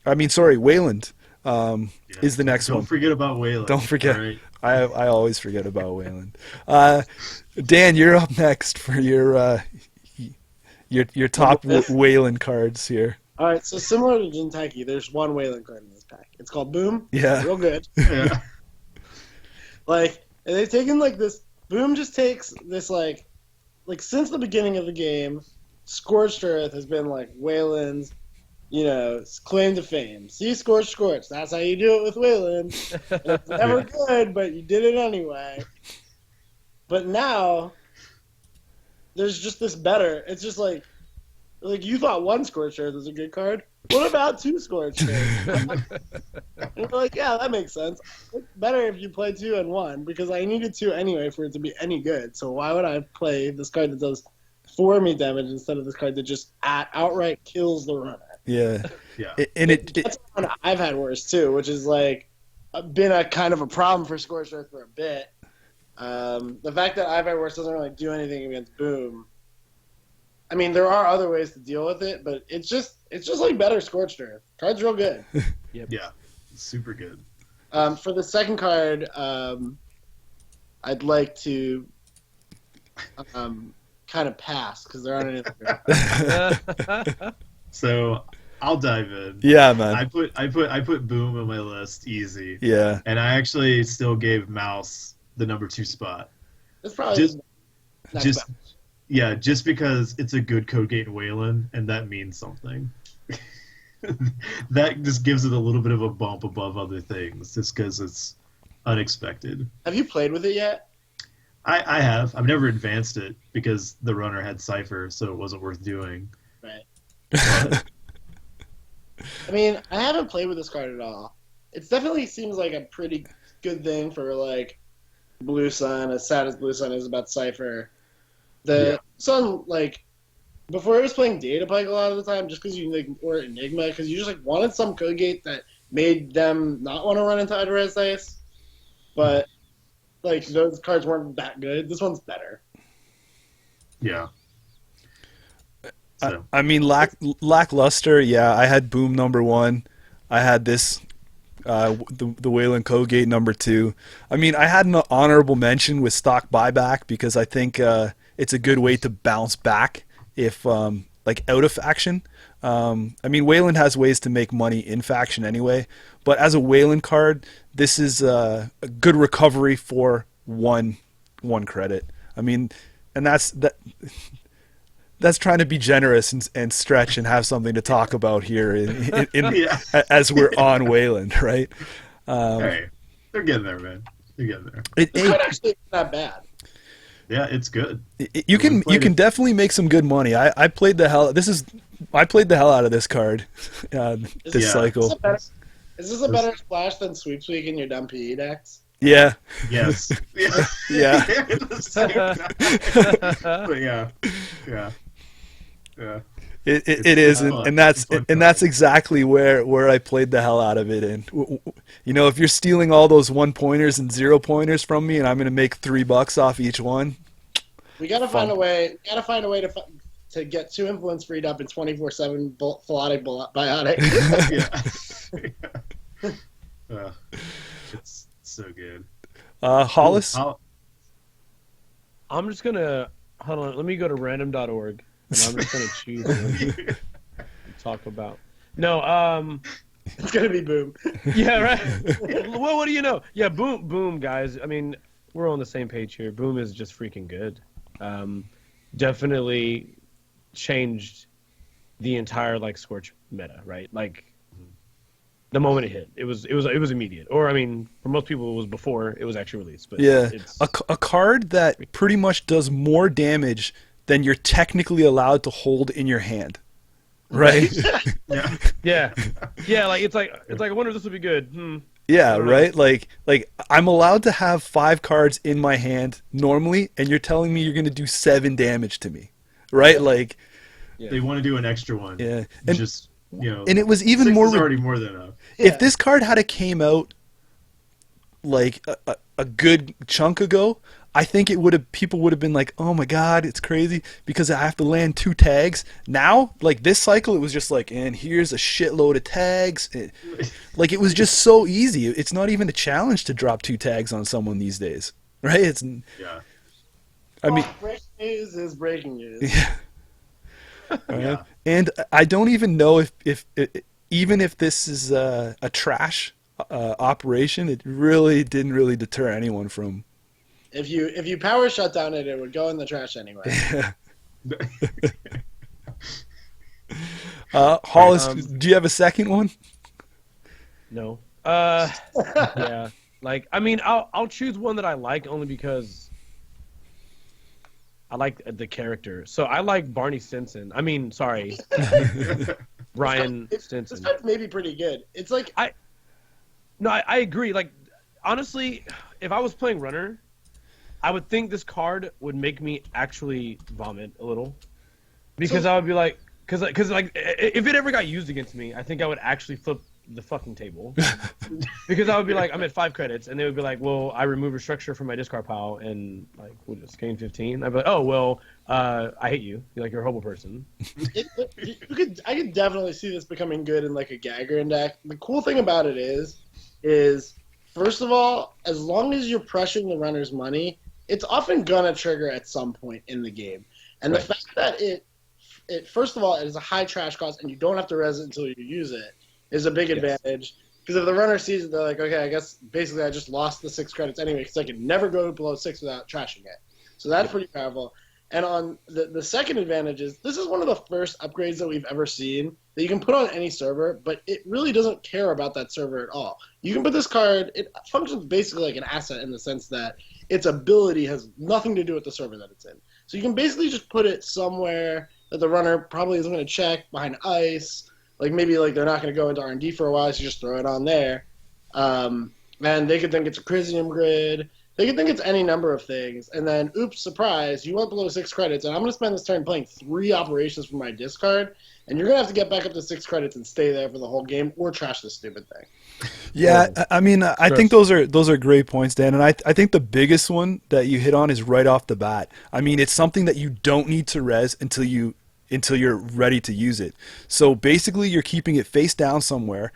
Wayland is the next one. Don't forget about Wayland. Don't forget. Right. I always forget about Wayland. Dan, you're up next for your top Wayland cards here. All right, so similar to Jinteki, there's one Wayland card in this pack. It's called Boom. Yeah. Real good. Yeah. Like, and they've taken like this. Boom just takes this like since the beginning of the game, Scorched Earth has been like Wayland's, claim to fame. See, Scorched. That's how you do it with Wayland. It's never good, but you did it anyway. But now, there's just this better. It's just like you thought 1 Scorched Earth was a good card. What about 2 Scorched Earth? And you're like, yeah, that makes sense. It's better if you play 2 and 1 because I needed 2 anyway for it to be any good. So why would I play this card that does 4 me damage instead of this card that just outright kills the runner? Yeah. Yeah. That's one I've had worse too, which is like been a kind of a problem for Scorched Earth for a bit. The fact that I've had worse doesn't really do anything against Boom. I mean, there are other ways to deal with it, but it's just like better Scorched Earth. Card's real good. Yep. Yeah. Super good. For the second card, I'd like to kind of pass because there aren't any. So I'll dive in. Yeah, man. I put Boom on my list easy. Yeah. And I actually still gave Mouse the number 2 spot. It's probably just because it's a good code gate in Wayland, and that means something. That just gives it a little bit of a bump above other things, just because it's unexpected. Have you played with it yet? I have. I've never advanced it because the runner had Cypher, so it wasn't worth doing. Right. But, I mean, I haven't played with this card at all. It definitely seems like a pretty good thing for like Blue Sun, as sad as Blue Sun is about Cypher. Sun, like, before I was playing Datapike a lot of the time, just because or Enigma, because you just like wanted some code gate that made them not want to run into Red Dice. But like those cards weren't that good. This one's better. yeah. So. I mean, lackluster. Yeah, I had Boom number 1. I had this, the Wayland code gate number 2. I mean, I had an honorable mention with stock buyback because I think it's a good way to bounce back if like out of faction. I mean, Wayland has ways to make money in faction anyway, but as a Wayland card, this is a good recovery for one credit. I mean, and that's trying to be generous and stretch and have something to talk about here as we're on Wayland, right? Hey, they're getting there, man. They're getting there. It's not actually not bad. Yeah, it's good. You can definitely make some good money. I played the hell out of this card this cycle. Is this a better splash than Sweeps Week in your dumb PE decks? Yeah. Yes. Yeah. But yeah. It is, and that's exactly where I played the hell out of it. And you know, if you're stealing all those 1-pointers and 0-pointers from me, and I'm going to make $3 off each one, we gotta find a way. Gotta find a way to get 2 influence freed up in 24/7 Philotic Biotic. It's so good. Hollis. I'm just gonna hold on. Let me go to random.org. And I'm just gonna choose one to talk about. No, it's gonna be Boom. Yeah, right. Well, what do you know? Yeah, Boom, guys. I mean, we're on the same page here. Boom is just freaking good. Definitely changed the entire like Scorch meta, right? Like the moment it hit, it was immediate. Or I mean, for most people, it was before it was actually released. But yeah, a card that pretty much does more damage than you're technically allowed to hold in your hand, right? yeah. Like it's like I wonder if this would be good. Yeah, right. Like I'm allowed to have 5 cards in my hand normally, and you're telling me you're going to do 7 damage to me, right? Yeah. Like they want to do an extra one. Yeah, and just and it was even 6 more. Is already more than enough. If this card had came out like a good chunk ago, I think people would have been like, oh my god, it's crazy because I have to land 2 tags. Now, like this cycle, it was just like, and here's a shitload of tags. Like it was just so easy. It's not even a challenge to drop 2 tags on someone these days, right? It's I mean, breaking news is breaking news. Yeah. And I don't even know if even if this is a trash operation, it really didn't really deter anyone from. If you power shut down it would go in the trash anyway. Hollis, do you have a second one? No. Yeah. Like I mean, I'll choose one that I like only because I like the character. So I like Barney Stinson. I mean, sorry, Ryan Stinson. This card's maybe pretty good. It's like I agree. Like honestly, if I was playing Runner, I would think this card would make me actually vomit a little, because I would be like, because like if it ever got used against me, I think I would actually flip the fucking table, because I would be like, I'm at 5 credits, and they would be like, well, I remove a structure from my discard pile, and like we'll just gain 15. I'd be like, oh well, I hate you. You're a horrible person. I could definitely see this becoming good in like a Gagger deck. The cool thing about it is first of all, as long as you're pressuring the runner's money, it's often gonna trigger at some point in the game. And the fact that it first of all, it is a high trash cost and you don't have to res it until you use it is a big advantage. Because if the runner sees it, they're like, okay, I guess basically I just lost the 6 credits anyway, because I can never go below 6 without trashing it. So that's pretty powerful. And on the second advantage is, this is one of the first upgrades that we've ever seen that you can put on any server, but it really doesn't care about that server at all. You can put this card, it functions basically like an asset in the sense that its ability has nothing to do with the server that it's in. So you can basically just put it somewhere that the runner probably isn't going to check, behind ice, like maybe like they're not going to go into R&D for a while, so you just throw it on there. And they could think it's a Crisium grid. They could think it's any number of things, and then, oops, surprise, you went below 6 credits, and I'm going to spend this turn playing 3 operations from my discard, and you're going to have to get back up to 6 credits and stay there for the whole game, or trash this stupid thing. Yeah, I mean, I think those are great points, Dan, and I think the biggest one that you hit on is right off the bat. I mean, it's something that you don't need to res until you're ready to use it. So basically, you're keeping it face down somewhere,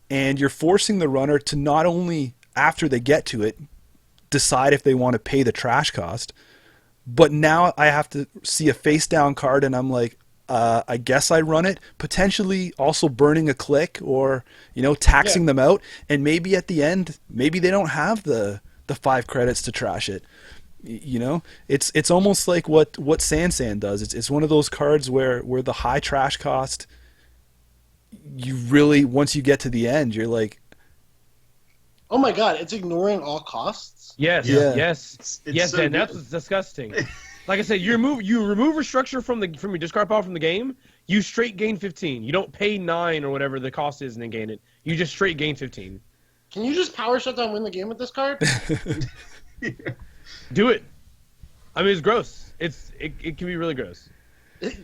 and you're forcing the runner to not only, after they get to it, decide if they want to pay the trash cost, but now I have to see a face down card and I'm like, I guess I run it, potentially also burning a click or, taxing them out. And maybe at the end, maybe they don't have the 5 credits to trash it. It's almost like what Sansan does. It's one of those cards where the high trash cost, you really, once you get to the end, you're like, Oh my god, it's ignoring all costs. Yes, Yeah. yes, It's yes. so Dan, good. that's what's disgusting. Like I said, you remove a structure from your discard pile from the game. You straight gain 15. You don't pay 9 or whatever the cost is and then gain it. You just straight gain 15. Can you just power shut down, win the game with this card? Do it. I mean, it's gross. It can be really gross.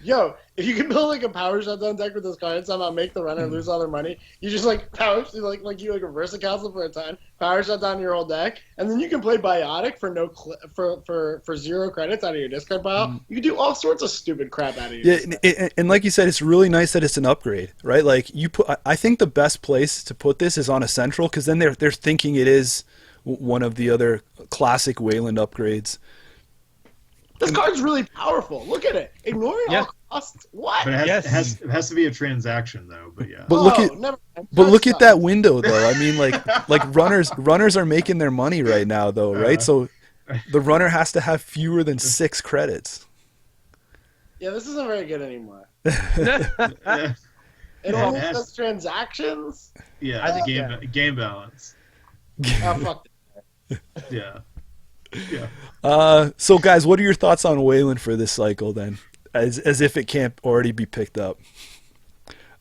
Yo, if you can build like a power shutdown deck with this card and somehow make the runner lose all their money, you just like power you reverse a castle for a time, power shut down your whole deck, and then you can play Biotic for for 0 credits out of your discard pile. You can do all sorts of stupid crap out of your and like you said, it's really nice that it's an upgrade, right? Like I think the best place to put this is on a central, because then they're thinking it is one of the other classic Wayland upgrades. This card's really powerful. Look at it. Ignoring all costs. What? But it has to be a transaction though. But yeah. But look at that window though. I mean, like runners are making their money right now though, right? So the runner has to have fewer than 6 credits. Yeah, this isn't very good anymore. Yeah. It only does transactions. Yeah, I think game balance. Oh fuck. Yeah. Yeah. So guys, what are your thoughts on Wayland for this cycle then? As if it can't already be picked up.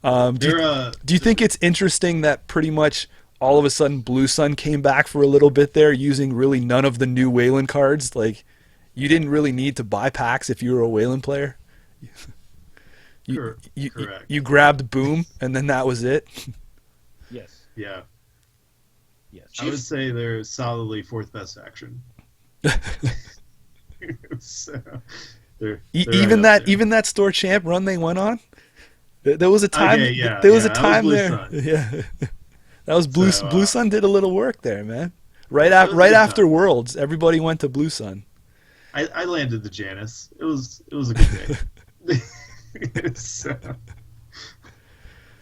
Do you think it's interesting that pretty much all of a sudden Blue Sun came back for a little bit there using really none of the new Wayland cards? Like, you didn't really need to buy packs if you were a Wayland player. Correct. You grabbed Boom and then that was it. Yes. Yeah. Yes. I would say they're solidly 4th best faction. So, they're even right up there. even that store champ run they went on. There was a time. Okay, yeah, there was a that was time Blue there. Sun. Yeah, that was Blue. So, Blue Sun did a little work there, man. was Right a good after time. Worlds, everybody went to Blue Sun. I landed the Janus. It was a good day. So,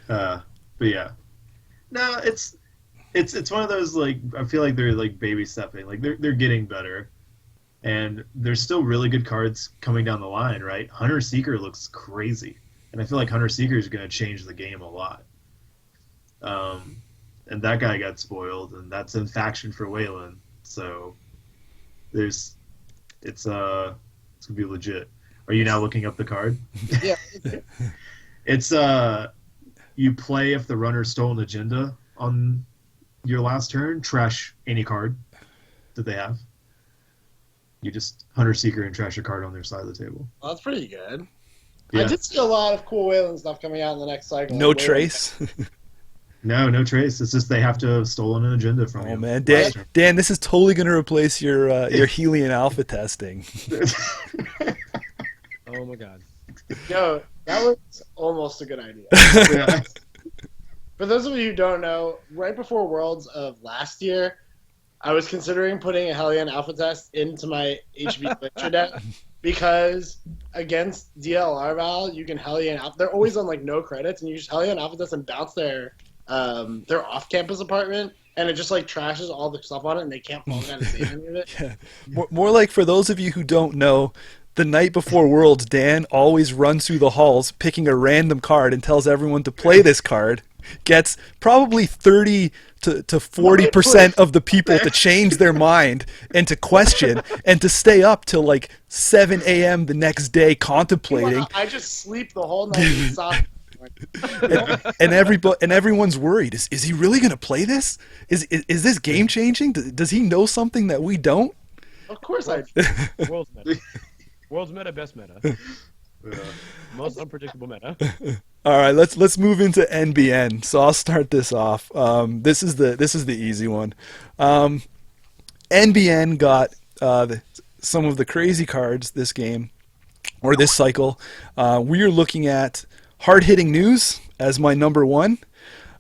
but yeah, no, it's one of those, like, I feel like they're like baby stepping, like they're getting better, and there's still really good cards coming down the line, right? Hunter Seeker looks crazy, and I feel like Hunter Seeker is going to change the game a lot. And that guy got spoiled, and that's in faction for Wayland, so it's gonna be legit. Are you now looking up the card? Yeah. It's you play if the runner stole an agenda on your last turn, trash any card that they have. You just Hunter Seeker and trash a card on their side of the table. Well, that's pretty good. Yeah. I did see a lot of cool Wayland stuff coming out in the next cycle. No trace. No trace. It's just they have to have stolen an agenda from you. Oh man, last turn. Dan, this is totally going to replace your Helion Alpha testing. Oh my god. Yo, that was almost a good idea. Yeah. For those of you who don't know, right before Worlds of last year, I was considering putting a Hellion Alpha test into my HB Glacier deck because against DLR Val, you can Hellion Alpha. They're always on like no credits, and you just Hellion Alpha test and bounce their off-campus apartment, and it just like trashes all the stuff on it, and they can't fall down to save any of it. Yeah. More like, for those of you who don't know, the night before Worlds, Dan always runs through the halls picking a random card and tells everyone to play this card. Gets probably 30 to 40% of the people to change their mind and to question and to stay up till like 7 a.m. the next day contemplating. I just sleep the whole night and stop. and everyone's worried. Is he really going to play this? Is this game changing? Does he know something that we don't? Of course I do. World's meta. World's meta, best meta. Yeah. Most unpredictable meta. All right, let's move into NBN. So I'll start this off. This is the easy one. NBN got some of the crazy cards this game or this cycle. We are looking at Hard Hitting News as my number one.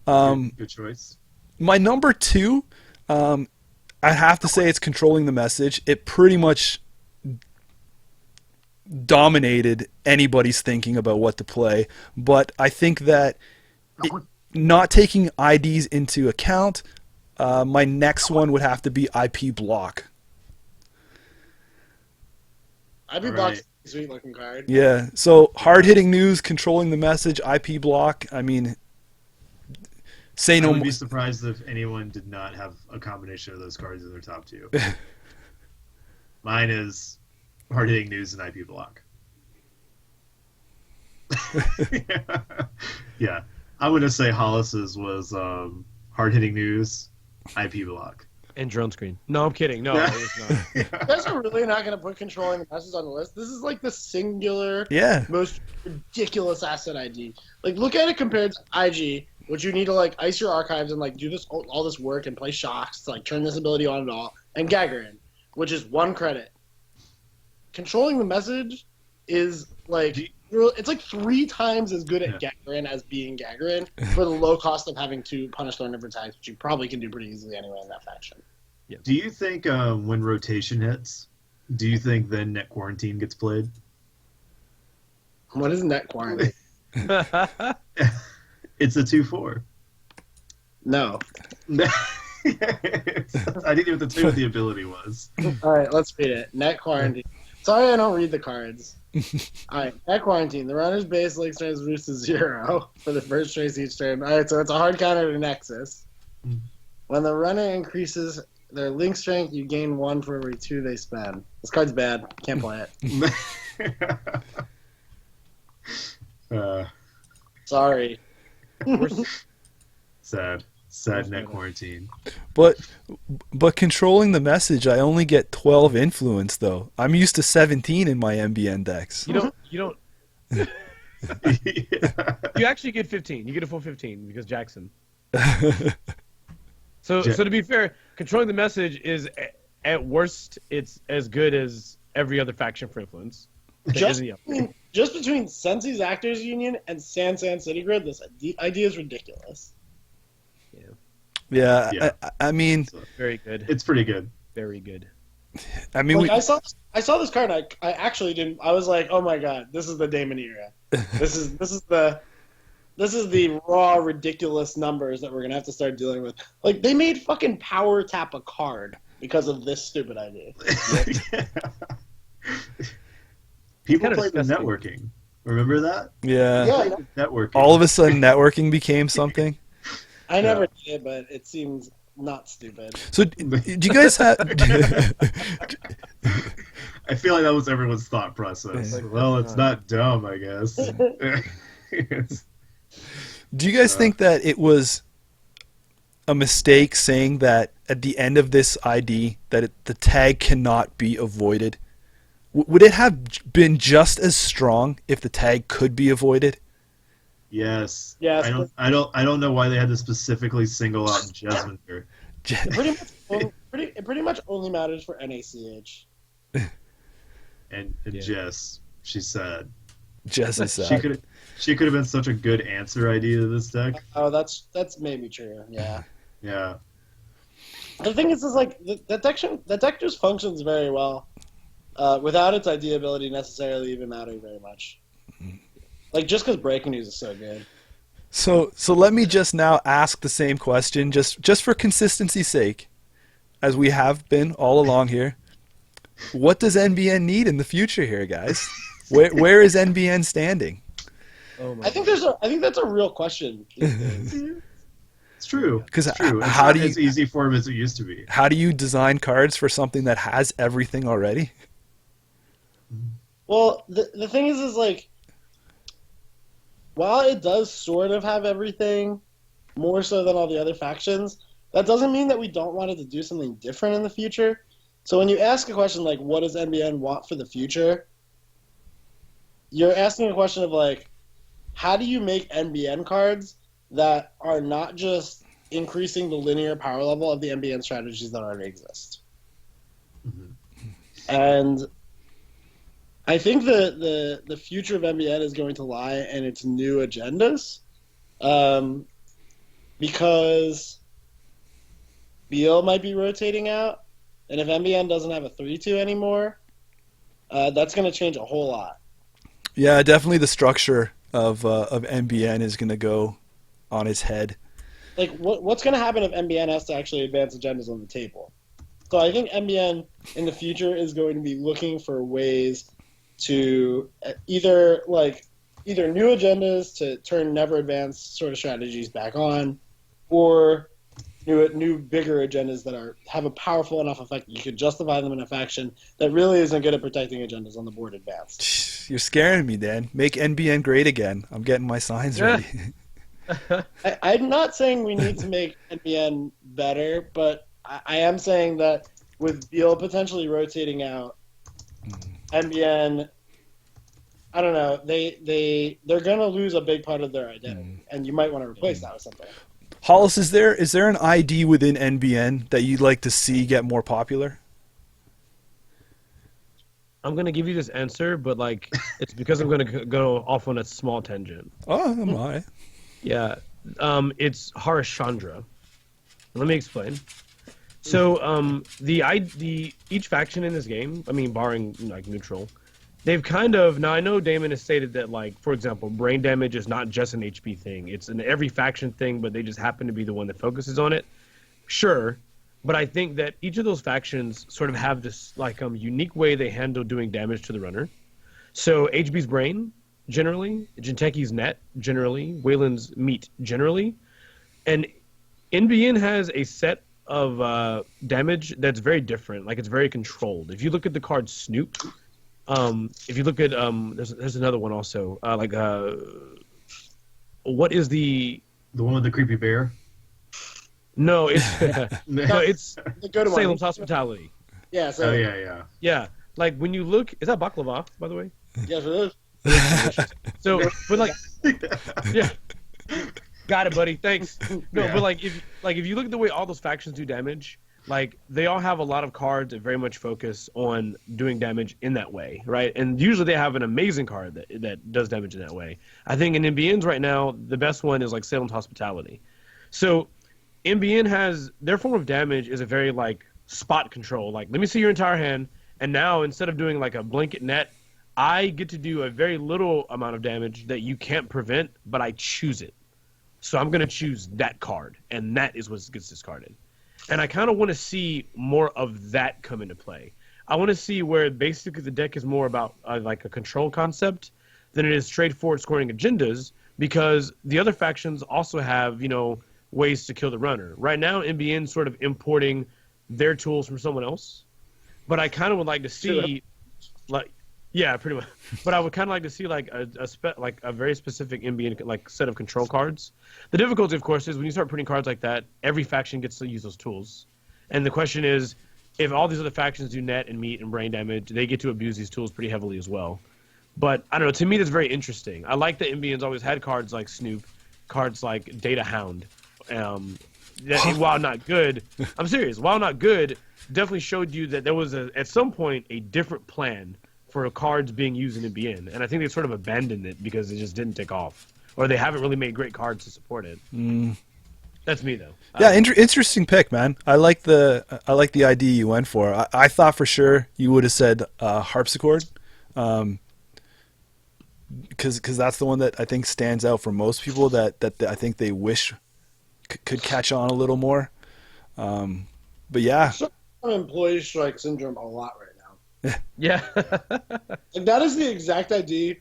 Good choice. My number two, I have to say, it's Controlling the Message. It pretty much dominated anybody's thinking about what to play, but I think that not taking IDs into account, my next one would have to be IP Block. IP Block's a sweet looking card. Yeah, so Hard Hitting News, Controlling the Message, IP Block. I mean, Say I no would more. be surprised if anyone did not have a combination of those cards in their top two. Mine is hard-hitting news and IP block. Yeah. I'm going to say Hollis's was hard-hitting news, IP block. And drone screen. No, I'm kidding. No, it's not. You guys are really not going to put controlling the message on the list. This is like the singular, Yeah. most ridiculous asset ID. Like, look at it compared to IG, which you need to like ice your archives and like do this all this work and play shocks to like turn this ability on and off, and Gagarin, which is 1 credit. Controlling the message is like it's like 3 times as good at Gagarin as being Gagarin for the low cost of having to punish their number tags, which you probably can do pretty easily anyway in that faction. Yeah. Do you think when rotation hits, do you think then Net Quarantine gets played? What is net quarantine? It's a 2/4. No. I didn't even tell you what the ability was. All right, let's read it. Net quarantine. Sorry, I don't read the cards. All right, net quarantine. The runner's base link strength is reduced to 0 for the first trace each turn. All right, so it's a hard counter to Nexus. When the runner increases their link strength, you gain 1 for every 2 they spend. This card's bad. Can't play it. Sorry. Sad Net Quarantine. But controlling the message, I only get 12 influence though. I'm used to 17 in my MBN decks. You don't. You actually get 15. You get a full 15 because Jackson. So to be fair, controlling the message is at worst it's as good as every other faction for influence. Just between Sensi's Actors Union and San City Grid, this idea is ridiculous. Yeah. I mean, very good. It's pretty good. Very good. I mean, like, I saw this card. And I actually didn't. I was like, oh my god, this is the Damon era. This is the raw ridiculous numbers that we're gonna have to start dealing with. Like they made fucking power tap a card because of this stupid idea. People played the networking. Remember that? Yeah. Networking. All of a sudden, networking became something. I never did, but it seems not stupid. So, do you guys have? I feel like that was everyone's thought process. Well, it's not dumb, I guess. Do you guys think that it was a mistake saying that at the end of this ID that the tag cannot be avoided? Would it have been just as strong if the tag could be avoided? Yes. Yes. I don't know why they had to specifically single out Jesminder. It pretty much only matters for NACH. And Jess, she's sad. Jess is sad. She could have been such a good answer idea to this deck. Oh, that's maybe true. Yeah. Yeah. The thing is like that deck just functions very well, without its idea ability necessarily even mattering very much. Like just because breaking news is so good. So let me just now ask the same question, just for consistency's sake, as we have been all along here. What does NBN need in the future here, guys? Where is NBN standing? Oh my I think that's a real question. It's true. Because it's not as easy for them as it used to be. How do you design cards for something that has everything already? Well, the thing is like, while it does sort of have everything, more so than all the other factions, that doesn't mean that we don't want it to do something different in the future. So when you ask a question like, what does NBN want for the future? You're asking a question of like, how do you make NBN cards that are not just increasing the linear power level of the NBN strategies that already exist? Mm-hmm. And I think the future of NBN is going to lie in its new agendas, because BL might be rotating out, and if NBN doesn't have a 3-2 anymore, that's going to change a whole lot. Yeah, definitely the structure of NBN is going to go on its head. Like, what's going to happen if NBN has to actually advance agendas on the table? So I think NBN in the future is going to be looking for ways to either new agendas to turn never advanced sort of strategies back on, or new bigger agendas that have a powerful enough effect that you could justify them in a faction that really isn't good at protecting agendas on the board advanced. You're scaring me, Dan. Make NBN great again. I'm getting my signs ready. I'm not saying we need to make NBN better, but I am saying that with Beal potentially rotating out, NBN, I don't know, they're gonna lose a big part of their identity, and you might want to replace that with something. Hollis, is there an ID within NBN that you'd like to see get more popular? I'm gonna give you this answer, but like it's because I'm gonna go off on a small tangent. Oh, am I? Yeah, it's Harashandra. Let me explain. So each faction in this game, I mean, barring like neutral, they've kind of, now I know Damon has stated that, like, for example, brain damage is not just an HP thing. It's an every faction thing, but they just happen to be the one that focuses on it. Sure, but I think that each of those factions sort of have this, like, unique way they handle doing damage to the runner. So HB's brain, generally. Jinteki's net, generally. Wayland's meat, generally. And NBN has a set of damage that's very different. Like, it's very controlled. If you look at the card Snoop, if you look at there's another one also, what is the one with the creepy bear? No, it's no, it's The good one. Salem's Hospitality. Yeah, so Oh yeah. Yeah, like when you look, is that baklava, by the way? yes, it is. So, but like, yeah, got it, buddy. Thanks. No, Yeah. but like if you look at the way all those factions do damage, like they all have a lot of cards that very much focus on doing damage in that way, right? And usually they have an amazing card that does damage in that way. I think in NBN's right now, the best one is like Salem's Hospitality. So NBN has their form of damage is a very like spot control. Like, let me see your entire hand, and now instead of doing like a blanket net, I get to do a very little amount of damage that you can't prevent, but I choose it. So I'm gonna choose that card, and that is what gets discarded. And I kind of want to see more of that come into play. I want to see where basically the deck is more about like a control concept than it is straightforward scoring agendas, because the other factions also have, ways to kill the runner. Right now, NBN sort of importing their tools from someone else, but I kind of would like to see, yeah, pretty much. But I would kind of like to see like a very specific NBN like set of control cards. The difficulty, of course, is when you start putting cards like that, every faction gets to use those tools. And the question is, if all these other factions do net and meat and brain damage, they get to abuse these tools pretty heavily as well. But I don't know. To me, that's very interesting. I like that NBN's always had cards like Snoop, cards like Data Hound. That, while not good, I'm serious. While not good, definitely showed you that there was at some point a different plan for cards being used in NBN, and I think they sort of abandoned it because it just didn't take off, or they haven't really made great cards to support it. That's me though. Yeah, interesting pick, man. I like the idea you went for. I thought for sure you would have said harpsichord, because that's the one that I think stands out for most people that I think they wish could catch on a little more. But yeah, I'm on employee strike syndrome a lot right now. Yeah. Like, that is the exact idea.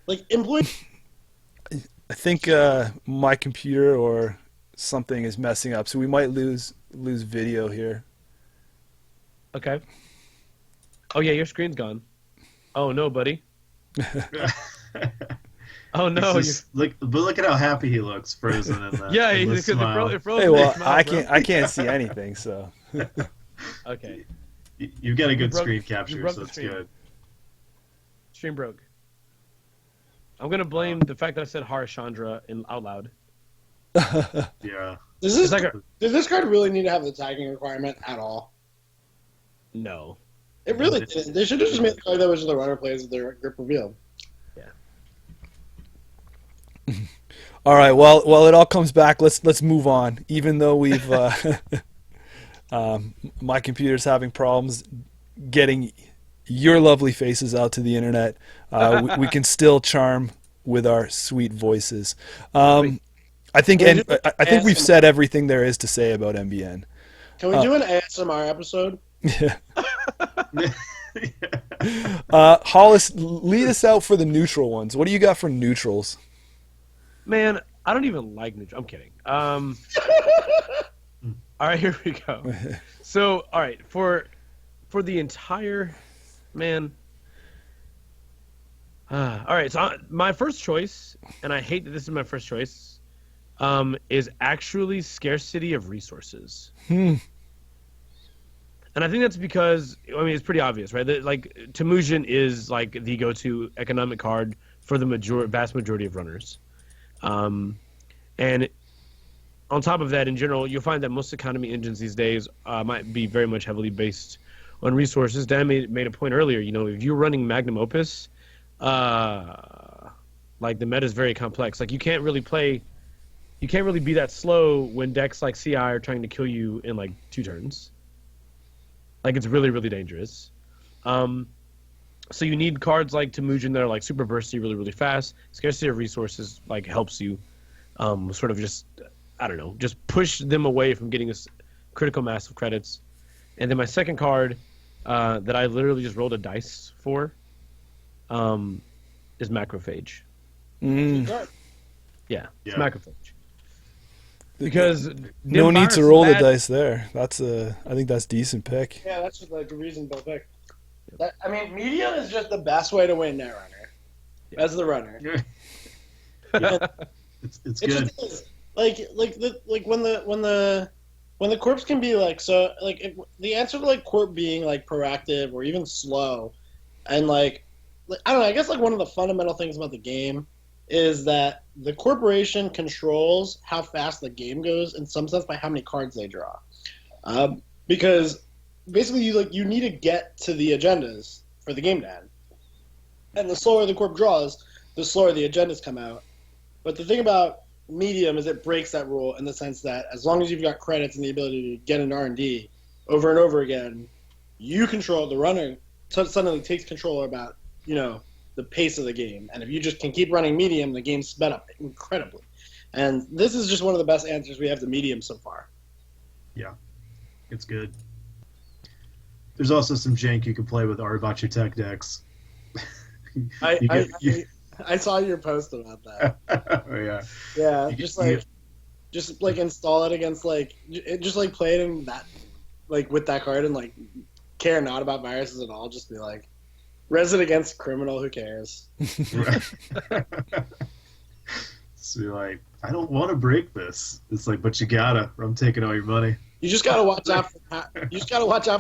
Like, employee. I think my computer or something is messing up, so we might lose video here. Okay. Oh yeah, your screen's gone. Oh no, buddy. Oh no! But look at how happy he looks, frozen in the Yeah, in the because smile. it froze. Hey, well, smile, I can't see anything, so. Okay. You've got a good broke- screen you capture, broke so the that's screen. good. Stream broke. I'm gonna blame the fact that I said Harashandra out loud. Yeah. Does this card really need to have the tagging requirement at all? No. It really didn't. They should have just made the card that was the runner plays with their grip revealed. All right. Well, it all comes back. Let's move on. Even though we've my computer's having problems getting your lovely faces out to the internet, we can still charm with our sweet voices. I think we've said everything there is to say about MBN. Can we do an ASMR episode? Yeah. Hollis, lead us out for the neutral ones. What do you got for neutrals? Man, I don't even like I'm kidding. All right, here we go. So, all right, for the entire man. All right, so my first choice, and I hate that this is my first choice, is actually scarcity of resources. And I think that's because, I mean, it's pretty obvious, right? That, like, Temujin is like the go-to economic card for the vast majority of runners. And on top of that, in general, you'll find that most economy engines these days might be very much heavily based on resources. Dan made a point earlier. You know, if you're running Magnum Opus, like the meta is very complex. Like you can't really be that slow when decks like CI are trying to kill you in like 2 turns. Like it's really, really dangerous. So you need cards like Temujin that are like super bursty, really, really fast. Scarcity of resources like helps you sort of just, I don't know, just push them away from getting this critical mass of credits. And then my second card that I literally just rolled a dice for is Macrophage. Yeah, it's Macrophage. Because no need to roll the dice there. I think that's a decent pick. Yeah, that's just like a reasonable pick. I mean, medium is just the best way to win Netrunner as the runner. It's good. Just is. Like when the corps can be like so like if the answer to like corp being like proactive or even slow, and like I don't know, I guess like one of the fundamental things about the game is that the corporation controls how fast the game goes in some sense by how many cards they draw, because basically you need to get to the agendas for the game to end, and the slower the corp draws, the slower the agendas come out. But the thing about medium is it breaks that rule in the sense that as long as you've got credits and the ability to get an R&D over and over again, you control the runner. Suddenly takes control about the pace of the game, and if you just can keep running medium, the game's sped up incredibly. And this is just one of the best answers we have to medium so far. Yeah, it's good. There's also some jank you can play with Arabachi Tech decks. I saw your post about that. Oh, yeah. Yeah, just install it against just play it in that with that card and care not about viruses at all. Just be like, resin against criminal. Who cares? So be like, I don't want to break this. It's like, but you gotta. Or I'm taking all your money. You just gotta watch out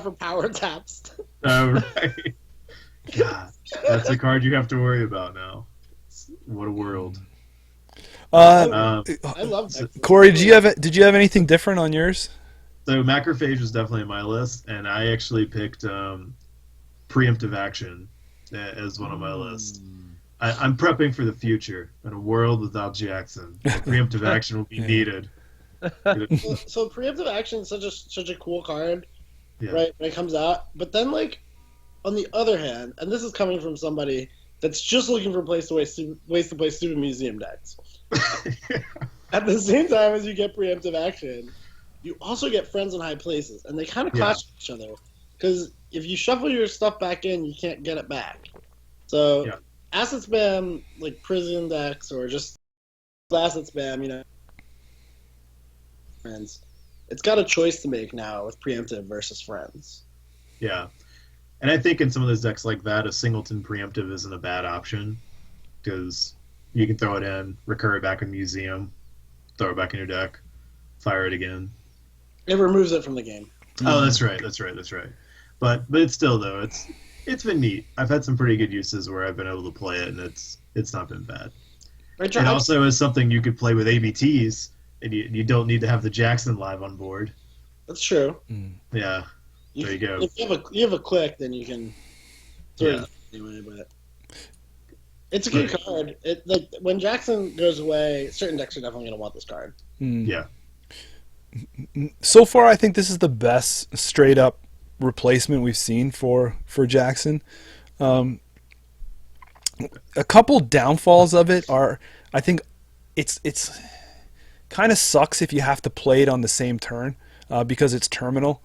for power taps. Oh, right. God, that's a card you have to worry about now. What a world. I love that. Corey, did you have anything different on yours? So Macrophage was definitely on my list, and I actually picked preemptive action as one of my lists. I'm prepping for the future in a world without Jackson. Preemptive action will be needed. So preemptive action is such a cool card, right? When it comes out, but then on the other hand, and this is coming from somebody that's just looking for ways to play stupid museum decks. At the same time as you get preemptive action, you also get friends in high places, and they kind of clash with each other. Because if you shuffle your stuff back in, you can't get it back. So asset spam, prison decks, or just asset spam, friends. It's got a choice to make now with preemptive versus friends. Yeah. And I think in some of those decks like that, a singleton preemptive isn't a bad option, because you can throw it in, recur it back in museum, throw it back in your deck, fire it again. It removes it from the game. Oh, that's right. But it's still, though, it's been neat. I've had some pretty good uses where I've been able to play it, and it's not been bad. It also is something you could play with ABTs, and you don't need to have the Jackson live on board. That's true. Yeah. There you go. If you have a click, then you can throw it anyway. But it's a good card. When Jackson goes away, certain decks are definitely going to want this card. Yeah. So far, I think this is the best straight up replacement we've seen for Jackson. A couple downfalls of it are, I think it's kind of sucks if you have to play it on the same turn because it's terminal.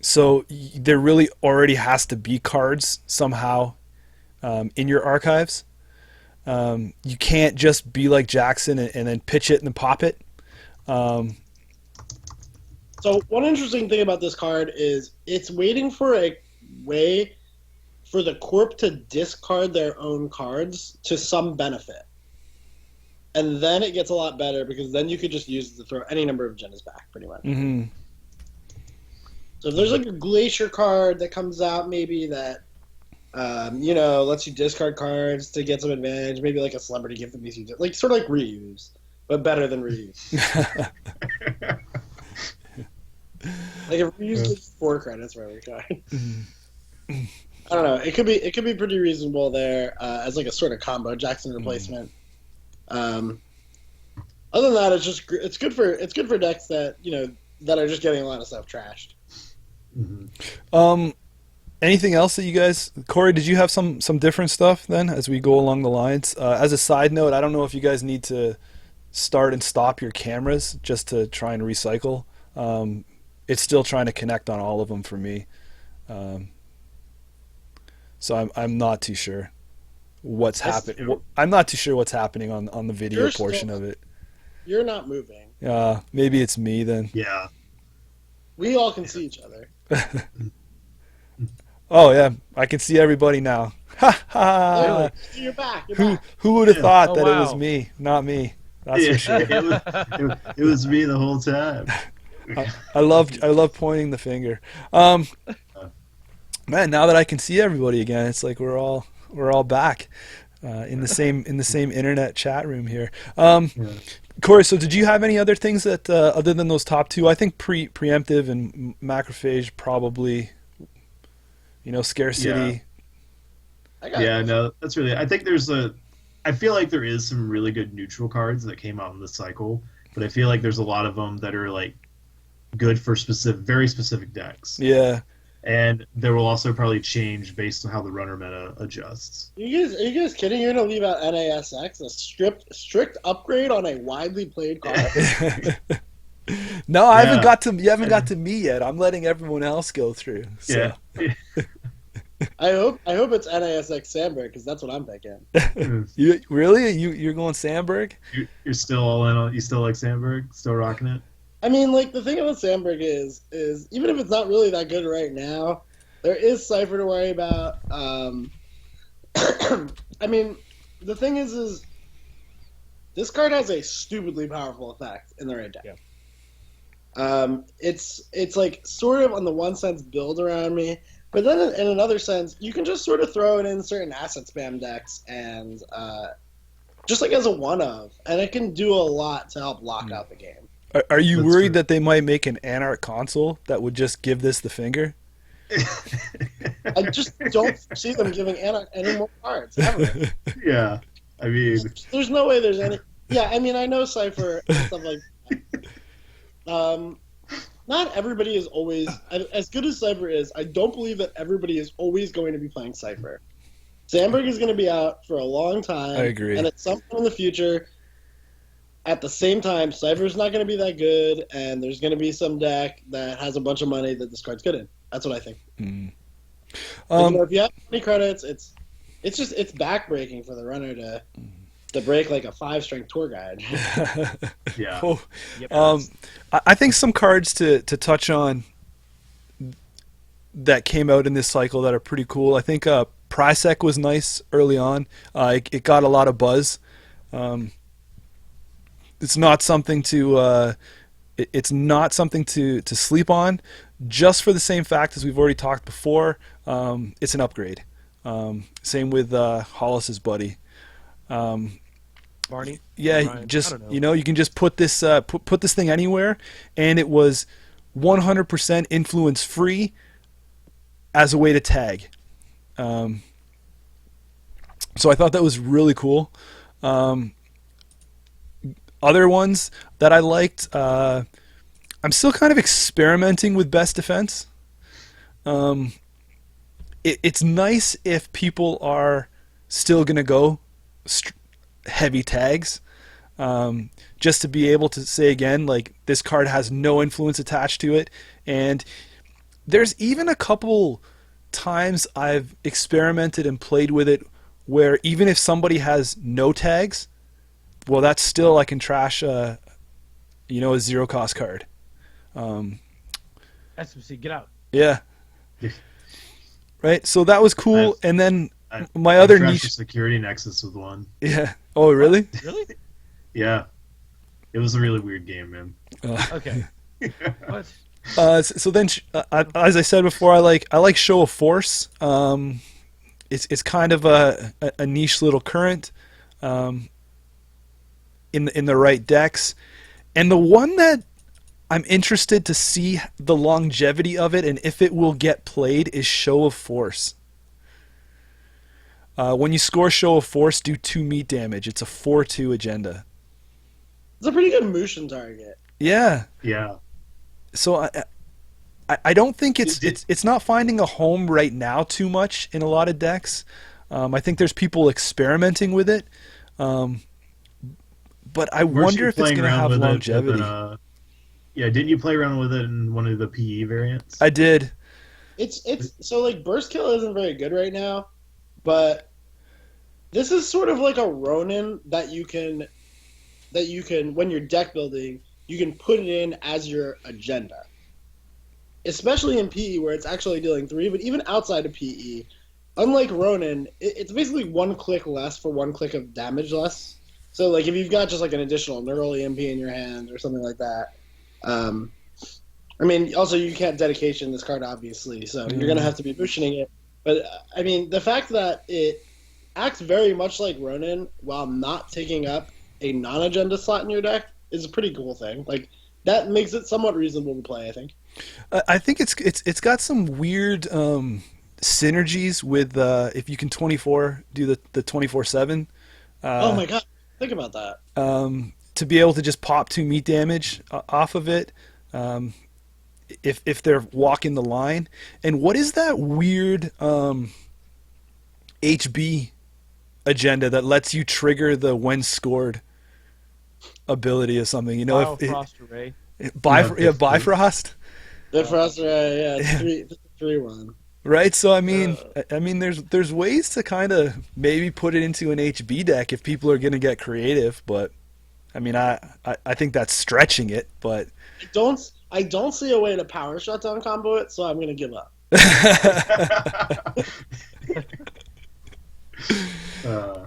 So there really already has to be cards somehow in your archives. You can't just be like Jackson and then pitch it and then pop it. So one interesting thing about this card is it's waiting for a way for the corp to discard their own cards to some benefit. And then it gets a lot better because then you could just use it to throw any number of agendas back, pretty much. Mm-hmm. So if there's like a Glacier card that comes out maybe that, lets you discard cards to get some advantage, maybe like a celebrity gift that makes you, like sort of like reuse, but better than reuse. Like if reuse is 4 credits for every card. I don't know. It could be pretty reasonable there as like a sort of combo Jackson replacement. Other than that, it's good for decks that that are just getting a lot of stuff trashed. Mm-hmm. Anything else that you guys, Corey? Did you have some different stuff then as we go along the lines? As a side note, I don't know if you guys need to start and stop your cameras just to try and recycle. It's still trying to connect on all of them for me. So I'm not too sure what's happening. I'm not too sure what's happening on the video portion of it. You're not moving. Maybe it's me then. Yeah. We all can see each other. Oh yeah, I can see everybody now. Ha ha! You're back. You're back. Who would have thought that wow. it was me, not me? That's for sure. It was me the whole time. I love pointing the finger. Man, now that I can see everybody again, it's like we're all back in the same internet chat room here. Corey, so did you have any other things that other than those top two? I think preemptive and macrophage probably. Scarcity. Yeah, no, that's really. I think I feel like there is some really good neutral cards that came out in this cycle, but I feel like there's a lot of them that are like good for very specific decks. Yeah. And there will also probably change based on how the runner meta adjusts. Are you guys kidding? You're gonna leave out NASX, a strict upgrade on a widely played card? No, I haven't got to. You haven't got to me yet. I'm letting everyone else go through. So. Yeah. I hope it's NASX Sandberg because that's what I'm thinking. You're going Sandberg? You're still all in on. You still like Sandberg? Still rocking it? I mean, like the thing about Sandberg is even if it's not really that good right now, there is Cypher to worry about. I mean, the thing is this card has a stupidly powerful effect in the right deck. Yeah. It's like sort of on the one sense build around me, but then in another sense you can just sort of throw it in certain asset spam decks and just like as a one of, and it can do a lot to help lock out the game. Are you worried that they might make an Anarch console that would just give this the finger? I just don't see them giving Anarch any more cards ever. Yeah, I mean, there's no way there's any. Yeah, I mean, I know Cypher and stuff like that. Not everybody is always as good as Cypher is. I don't believe that everybody is always going to be playing Cypher. Sandberg is going to be out for a long time. I agree. And at some point in the future, at the same time, Cypher's not going to be that good, and there's going to be some deck that has a bunch of money that this card's good in. That's what I think. Mm. If you have 20 credits, it's backbreaking for the runner to break like a 5-strength tour guide. Yeah. Oh, I think some cards to touch on that came out in this cycle that are pretty cool. I think Prisec was nice early on. It got a lot of buzz. It's not something to sleep on, just for the same fact as we've already talked before. It's an upgrade. Same with Hollis's buddy. Barney? Yeah, Ryan, just you can just put this put this thing anywhere, and it was 100% influence free as a way to tag. So I thought that was really cool. Other ones that I liked, I'm still kind of experimenting with best defense. It's nice if people are still going to go heavy tags, just to be able to say again, like, this card has no influence attached to it. And there's even a couple times I've experimented and played with it where even if somebody has no tags, well, that's still I can trash a zero cost card. SMC, get out. Yeah. Right. So that was cool. And then my I've other trashed niche. a security nexus with one. Yeah. Oh, really? Really? Yeah. It was a really weird game, man. Okay. What? So then, as I said before, I like Show of Force. It's kind of a niche little current, in the right decks, and the one that I'm interested to see the longevity of it and if it will get played is Show of Force. When you score Show of Force, do 2 meat damage. It's a 4/2 agenda. It's a pretty good motion target. Yeah. Yeah. So I don't think it's not finding a home right now too much in a lot of decks. I think there's people experimenting with it, but I wonder if it's going to have longevity. Yeah, didn't you play around with it in one of the PE variants? I did. It's so like burst kill isn't very good right now, but this is sort of like a Ronin that you can when you're deck building, you can put it in as your agenda. Especially in PE where it's actually dealing 3, but even outside of PE, unlike Ronin, it's basically 1 click less for 1 click of damage less. So like if you've got just like an additional neural EMP in your hand or something like that, I mean, also you can't dedication this card obviously, so you're gonna have to be motioning it. But I mean, the fact that it acts very much like Ronin while not taking up a non-agenda slot in your deck is a pretty cool thing. Like that makes it somewhat reasonable to play, I think. I think it's got some weird synergies with if you can 24 do the 24/7. Oh my god, think about that. To be able to just pop 2 meat damage off of it, if they're walking the line. And what is that weird HB agenda that lets you trigger the when scored ability or something? You know, Frost Array. Bifrost. Bifrost Array, yeah, it's 3/1. Right, so I mean, there's ways to kind of maybe put it into an HB deck if people are going to get creative, but I mean, I think that's stretching it, but I don't see a way to power shutdown combo it, so I'm going to give up.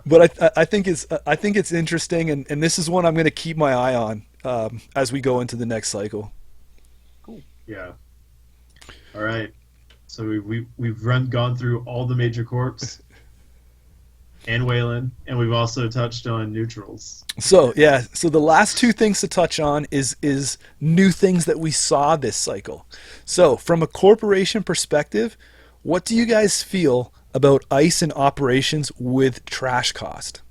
But I think it's interesting, and this is one I'm going to keep my eye on as we go into the next cycle. Cool. Yeah. All right. So we've gone through all the major corps and Wayland, and we've also touched on neutrals. So the last 2 things to touch on is new things that we saw this cycle. So from a corporation perspective, what do you guys feel about ICE and operations with trash cost?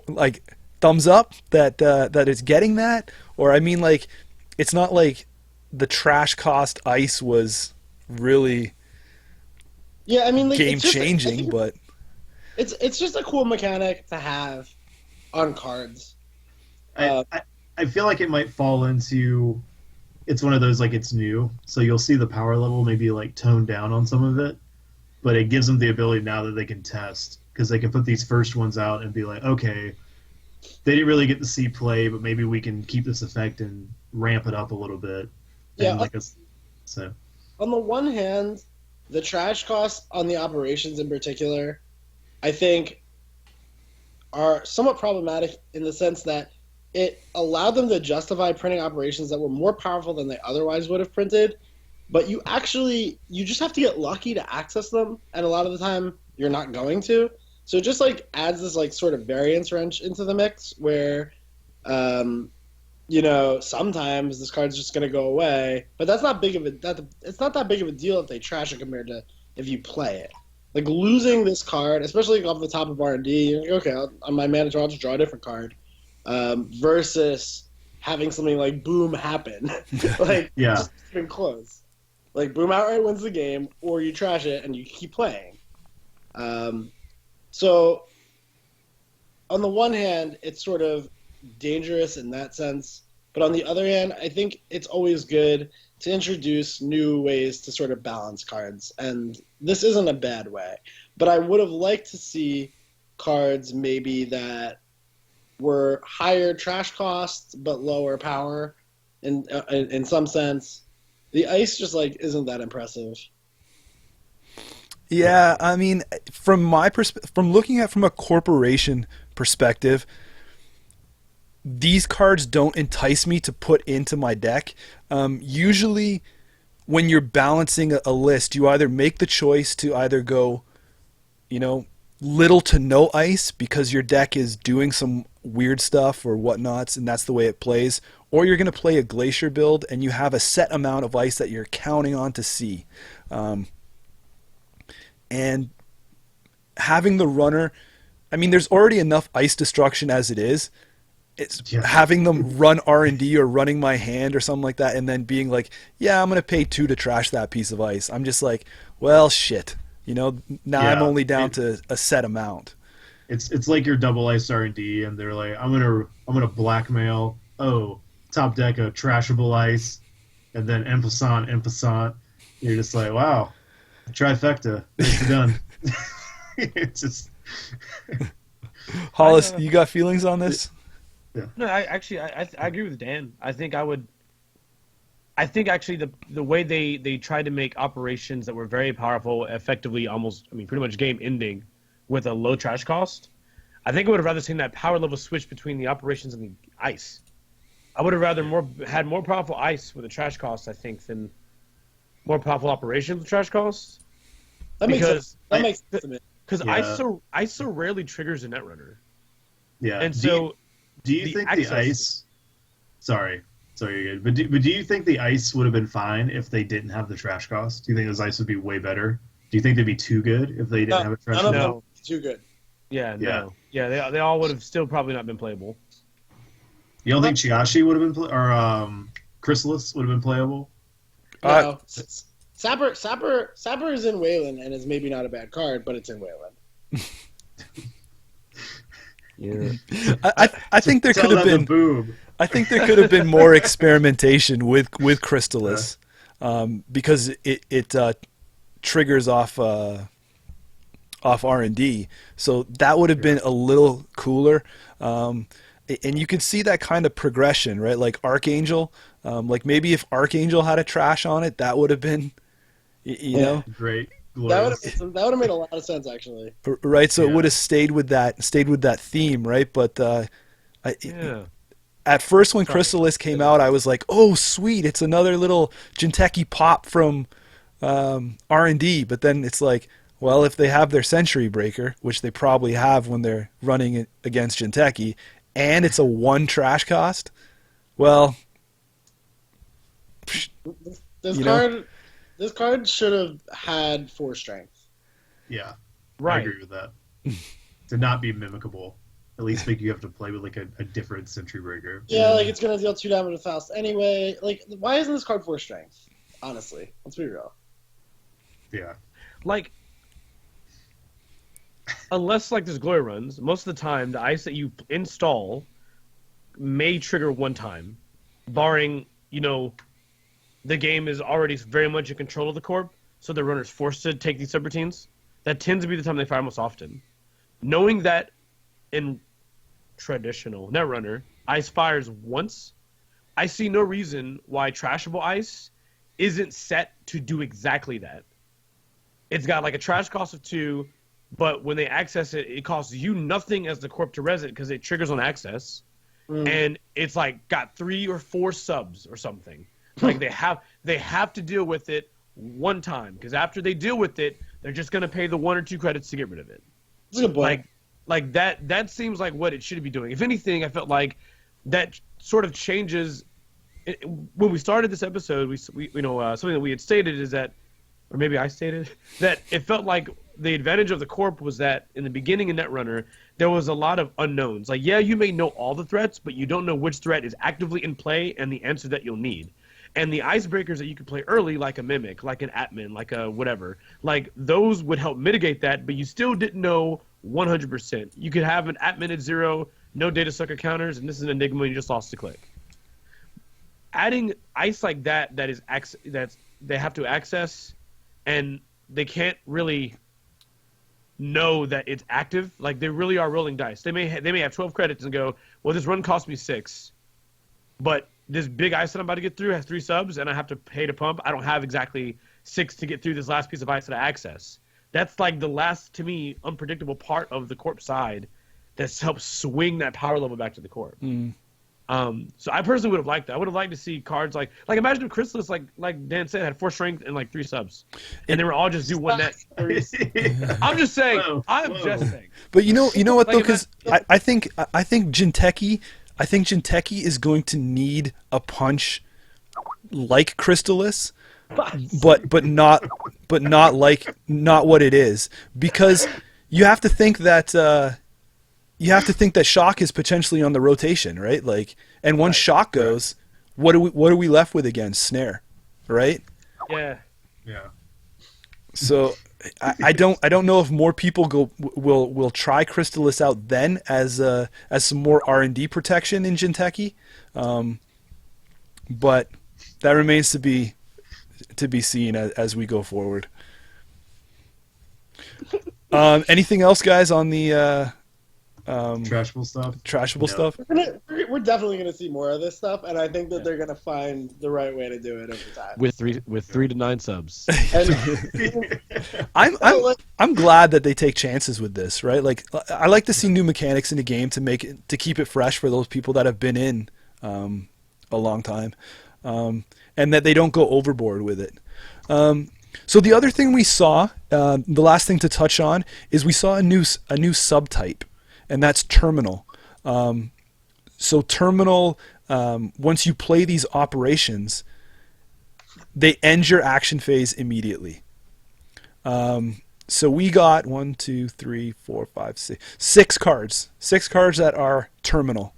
Like thumbs up that it's getting that, or I mean, like it's not like the trash cost ICE was really Yeah, I mean, like, game changing, but it's just a cool mechanic to have on cards. I feel like it might fall into, it's one of those, like, it's new, so you'll see the power level maybe like toned down on some of it, but it gives them the ability now that they can test, because they can put these first ones out and be like, okay, they didn't really get to see play, but maybe we can keep this effect and ramp it up a little bit. Yeah. So On the one hand, the trash costs on the operations in particular, I think, are somewhat problematic in the sense that it allowed them to justify printing operations that were more powerful than they otherwise would have printed, but you just have to get lucky to access them, and a lot of the time you're not going to. So it just like adds this like sort of variance wrench into the mix where sometimes this card's just going to go away, but that's not big of it's not that big of a deal if they trash it compared to if you play it. Like losing this card, especially off the top of R&D, you're like, okay, on my manager, I'll just draw a different card, versus having something like boom happen, like just even close. Like boom outright wins the game, or you trash it and you keep playing. So on the one hand, it's sort of dangerous in that sense, but on the other hand, I think it's always good to introduce new ways to sort of balance cards, and this isn't a bad way. But I would have liked to see cards maybe that were higher trash costs but lower power in some sense. The ice just like isn't that impressive. Yeah, I mean, from my from looking at from a corporation perspective, these cards don't entice me to put into my deck. Usually, when you're balancing a list, you either make the choice to either go, little to no ice because your deck is doing some weird stuff or whatnots, and that's the way it plays, or you're going to play a glacier build and you have a set amount of ice that you're counting on to see. And having the runner, I mean, there's already enough ice destruction as it is. It's having them run R&D or running my hand or something like that, and then being like, yeah, I'm going to pay 2 to trash that piece of ice. I'm just like, well, shit. Now I'm only down to a set amount. It's like your double ice R&D, and they're like, I'm gonna blackmail. Oh, top deck of trashable ice, and then en passant. You're just like, wow, trifecta. It's done. It's just. Hollis, you got feelings on this? Yeah. No, I agree with Dan. I think actually the way they tried to make operations that were very powerful, effectively pretty much game ending with a low trash cost. I think I would have rather seen that power level switch between the operations and the ice. I would have rather had more powerful ice with a trash cost, I think, than more powerful operations with trash costs. That makes sense to me. Because ice so rarely triggers a Netrunner. Yeah. And so do you think the ice? Sorry, you're good. But do you think the ice would have been fine if they didn't have the trash cost? Do you think those ice would be way better? Do you think they'd be too good if they didn't have a trash cost? No, too good. Yeah, no. Yeah, they all would have still probably not been playable. You don't think Chiashi would have been or Chrysalis would have been playable? No. Sapper is in Wayland and is maybe not a bad card, but it's in Wayland. Yeah. I think there could have been boob. I think there could have been more experimentation with Crystallis, because it triggers off R&D, so that would have been a little cooler. And you could see that kind of progression, right? Like Archangel, like maybe if Archangel had a trash on it, that would have been, you know, great. That would have made a lot of sense, actually. Right, so it would have stayed with that theme, right? But at first, when Chrysalis came out, I was like, "Oh, sweet! It's another little Jinteki pop from R&D." But then it's like, well, if they have their Century Breaker, which they probably have when they're running it against Jinteki, and it's a 1 trash cost, well, This card should have had 4 strength. Yeah, right. I agree with that. To not be mimicable, at least think you have to play with like a different Century Breaker. Yeah, like it's gonna deal 2 damage with Faust anyway. Like, why isn't this card 4 strength? Honestly, let's be real. Yeah, like unless like there's glory runs, most of the time the ice that you install may trigger 1 time, barring the game is already very much in control of the corp, so the runner's forced to take these subroutines. That tends to be the time they fire most often. Knowing that in traditional Netrunner, ice fires once, I see no reason why trashable ice isn't set to do exactly that. It's got like a trash cost of 2, but when they access it, it costs you nothing as the corp to res it because it triggers on access, and it's like got 3 or 4 subs or something. Like they have to deal with it 1 time, because after they deal with it, they're just gonna pay the 1 or 2 credits to get rid of it. That's a good point. Like that seems like what it should be doing. If anything, I felt like that sort of changes. When we started this episode, we something that we had stated is that, or maybe I stated that it felt like the advantage of the corp was that in the beginning in Netrunner there was a lot of unknowns. Like, yeah, you may know all the threats, but you don't know which threat is actively in play and the answer that you'll need. And the icebreakers that you could play early, like a Mimic, like an Atman, like a whatever, like those would help mitigate that, but you still didn't know 100%. You could have an Atman at 0, no data sucker counters, and this is an Enigma and you just lost the click. adding ice like that is that's they have to access, and they can't really know that it's active. Like, they really are rolling dice. They may have 12 credits and go, well, this run cost me 6, but this big ice that I'm about to get through has 3 subs, and I have to pay to pump. I don't have exactly 6 to get through this last piece of ice that I access. That's like the last, to me, unpredictable part of the corp side that helps swing that power level back to the corp. So I personally would have liked that. I would have liked to see cards like imagine if Chrysalis, like Dan said, had 4 strength and like 3 subs, and they were all just do 1 net. I'm just saying. Just saying. But you know what though, Like, because I think Jinteki is going to need a punch like Crystalis, but not what it is, because you have to think that. You have to think that shock is potentially on the rotation, right? Like, and once shock goes, what are we left with again? Snare, right? Yeah. Yeah. So I don't know if more people will try Crystalis out then as some more R&D protection in Jinteki, but that remains to be seen as we go forward. Anything else, guys, on the Trashable stuff. We're definitely gonna see more of this stuff, and I think that they're gonna find the right way to do it over time. With 3 to 9 subs. And, I'm glad that they take chances with this, right? Like, I like to see new mechanics in the game to keep it fresh for those people that have been in a long time, and that they don't go overboard with it. So the other thing we saw, the last thing to touch on, is we saw a new subtype, and that's terminal. So terminal, once you play these operations, they end your action phase immediately. So we got 1, 2, 3, 4, 5, 6 cards. 6 cards that are terminal.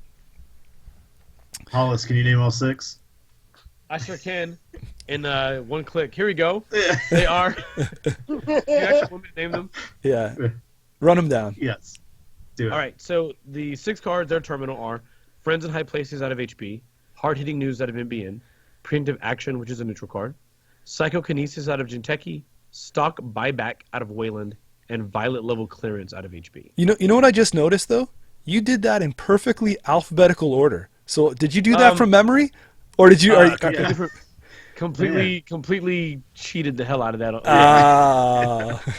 Hollis, can you name all 6? I sure can. In 1 click. Here we go. They are. You actually want me to name them? Yeah. Run them down. Yes. Do it. All right. So the 6 cards that are terminal are Friends in High Places out of HP, Hard-Hitting News out of MBN, Preemptive Action, which is a neutral card, Psychokinesis out of Jinteki, Stock Buyback out of Wayland, and Violet Level Clearance out of HP. You know what I just noticed though? You did that in perfectly alphabetical order. So did you do that from memory, or did you? Yeah. Completely cheated the hell out of that.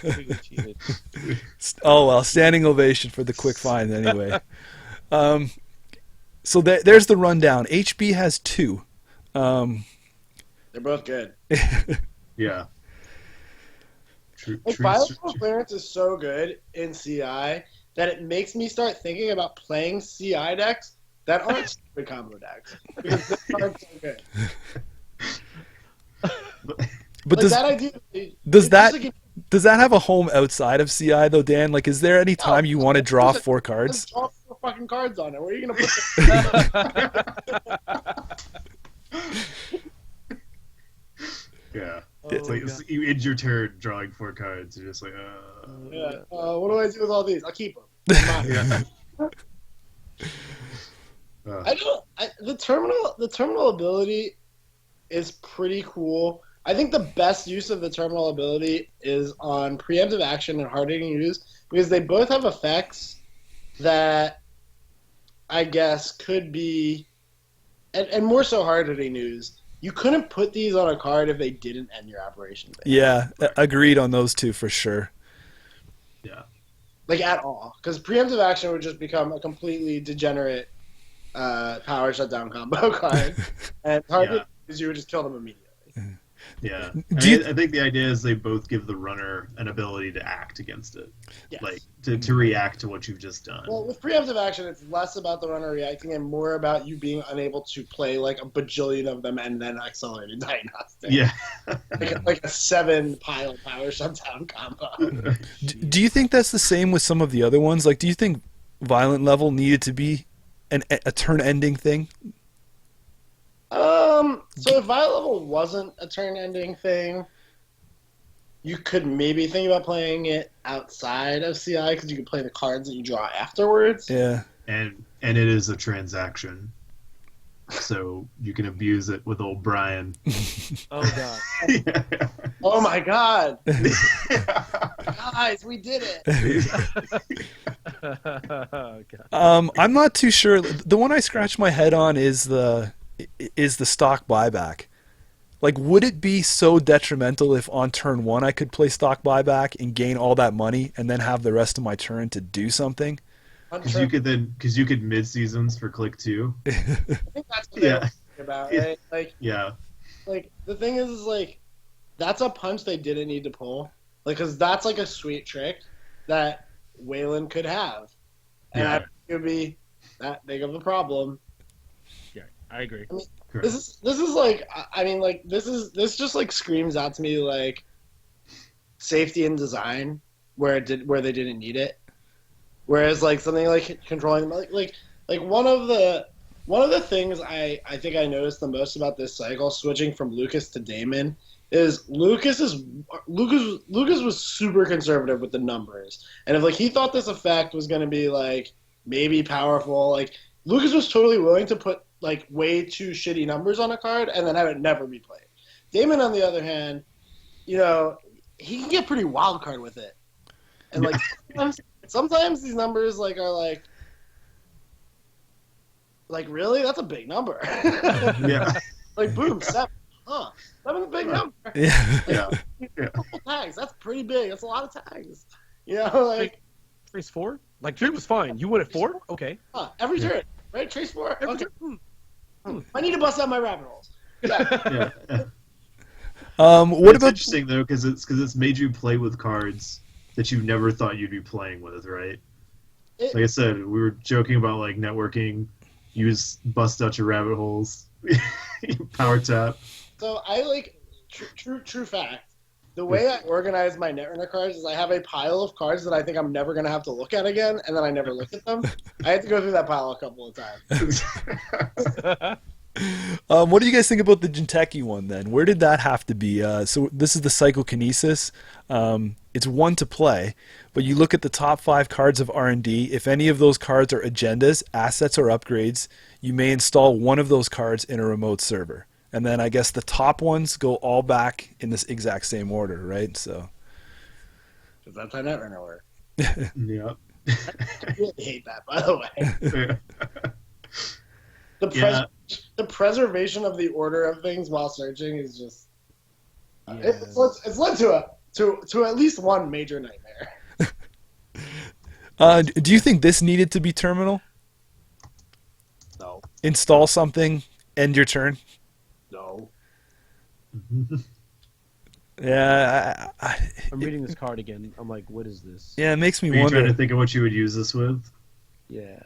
Completely cheated. Oh well, standing ovation for the quick find anyway. So there's the rundown. HB has 2. they're both good. Yeah. Violet Clearance is so good in CI that it makes me start thinking about playing CI decks that aren't stupid combo decks, because this card's so good. But like does that have a home outside of CI though, Dan? Like, is there any time you want to draw 4 cards? Just draw 4 fucking cards on it. Where are you gonna put them? Yeah. It's like you end your turn drawing 4 cards. You're just like, Yeah. What do I do with all these? I'll keep them. The terminal ability is pretty cool. I think the best use of the terminal ability is on preemptive action and hard-hitting use, because they both have effects that I guess could be, and more so hard-hitting news. You couldn't put these on a card if they didn't end your operation phase. Yeah, agreed on those 2 for sure. Yeah. Like, at all. Because preemptive action would just become a completely degenerate power shutdown combo card. And hard-hitting news, you would just kill them immediately. Yeah. I think the idea is they both give the runner an ability to act against it. Yes. Like, to react to what you've just done. Well, with preemptive action, it's less about the runner reacting and more about you being unable to play like a bajillion of them and then accelerated diagnostic. Yeah. like a 7-pile power shutdown combo. Do you think that's the same with some of the other ones? Like, do you think Violent Level needed to be a turn-ending thing? So if Violet Level wasn't a turn-ending thing, you could maybe think about playing it outside of CI, because you could play the cards that you draw afterwards. Yeah. And it is a transaction. so you can abuse it with old Brian. Oh god. Yeah. Oh my god, guys, we did it. Oh, god. I'm not too sure. The one I scratch my head on is the stock buyback. Like, would it be so detrimental if on turn one I could play stock buyback and gain all that money and then have the rest of my turn to do something? Because you could mid seasons for click 2. I think that's what they're thinking about, right? Like, Yeah. like the thing is like, that's a punch they didn't need to pull, like, because that's like a sweet trick that Waylon could have, and I think it would be that big of a problem. Yeah, I agree. I mean, Correct. this is like, I mean, like, this just like screams out to me like safety and design where they didn't need it. Whereas like something like controlling like one of the things I think I noticed the most about this cycle, switching from Lucas to Damon, is Lucas was super conservative with the numbers, and if like he thought this effect was going to be like maybe powerful, like Lucas was totally willing to put like way too shitty numbers on a card and then have it never be played. Damon, on the other hand, you know, he can get pretty wild card with it, and like sometimes these numbers like are like really, that's a big number. Yeah. Like boom, 7. Huh. 7's a big number. Yeah. Yeah. Couple tags. That's pretty big. That's a lot of tags. You know, like Trace 4? Like 3 was fine. You went at 4? Okay. every turn, right? Trace 4. Every Okay. turn. I need to bust out my rabbit holes. Yeah. Yeah. What It's about interesting though, because it's made you play with cards that you never thought you'd be playing with, right? Like I said, we were joking about like networking. Bust out your rabbit holes, power tap. So I like true fact. The way I organize my Netrunner cards is I have a pile of cards that I think I'm never gonna have to look at again, and then I never look at them. I had to go through that pile a couple of times. what do you guys think about the Jinteki one then? Where did that have to be? So this is the Psychokinesis. It's one to play, but you look at the top 5 cards of R&D. If any of those cards are agendas, assets, or upgrades, you may install one of those cards in a remote server. And then I guess the top ones go all back in this exact same order, right? So That's how Netrunner works. Yeah. I really hate that, by the way. Yeah. The preservation of the order of things while searching is just it's led to at least one major nightmare. do you think this needed to be terminal? No. Install something, end your turn? No. Yeah, I'm reading this card again. I'm like, what is this? yeah, it makes me Are you wonder. trying to think of what you would use this with? Yeah.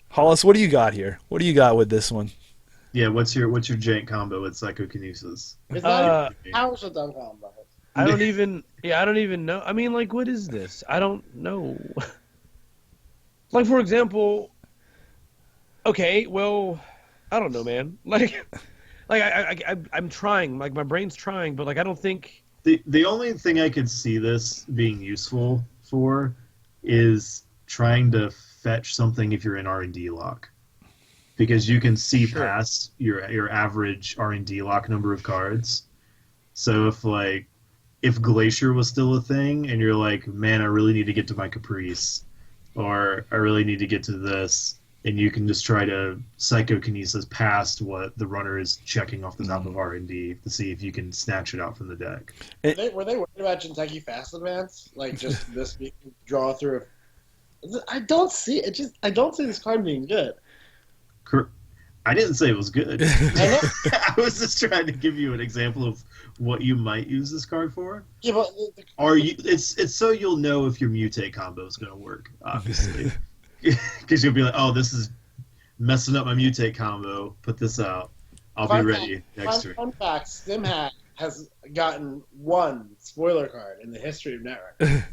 Hollis, what do you got here? What do you got with this one? Yeah, what's your jank combo with Psychokinesis? It's not even how it's a dunk combo. I don't even know. I mean, like, what is this? I don't know. Like, for example, okay, well, I don't know, man. I'm trying. Like, my brain's trying, but like, I don't think. The only thing I could see this being useful for is trying to fetch something if you're in R&D lock, because you can see past your average R&D lock number of cards. So if Glacier was still a thing and you're like, man, I really need to get to my Caprice, or I really need to get to this, and you can just try to Psychokinesis past what the runner is checking off the top of R&D to see if you can snatch it out from the deck. Were they worried about Jinteki Fast Advance? Like, just this week, draw through? I don't see it. I don't see this card being good. I didn't say it was good. I know. I was just trying to give you an example of what you might use this card for. Yeah, but It's so you'll know if your mutate combo is going to work, obviously. Because you'll be like, oh, this is messing up my mutate combo. Put this out. I'll be ready next turn. Fun fact: StimHack has gotten one spoiler card in the history of Netrunner.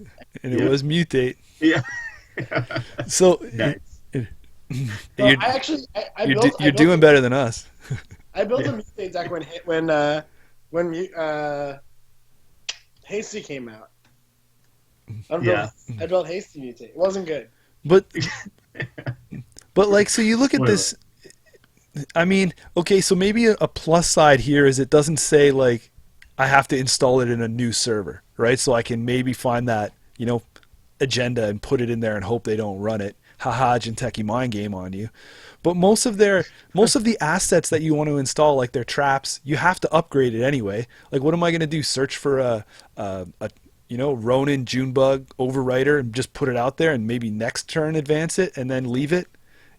And it was mutate. Yeah. So Nice. you're doing better than us. I built a mutate deck when Hasty came out. I built Hasty mutate. It wasn't good. But But like, so you look at Spoiler. this. I mean, okay, so maybe a plus side here is it doesn't say like I have to install it in a new server, right? So I can maybe find that, agenda and put it in there and hope they don't run it. Haha, Jinteki mind game on you. But most of the assets that you want to install, like their traps, you have to upgrade it anyway. Like, what am I going to do? Search for a Ronin Junebug overwriter and just put it out there and maybe next turn advance it and then leave it,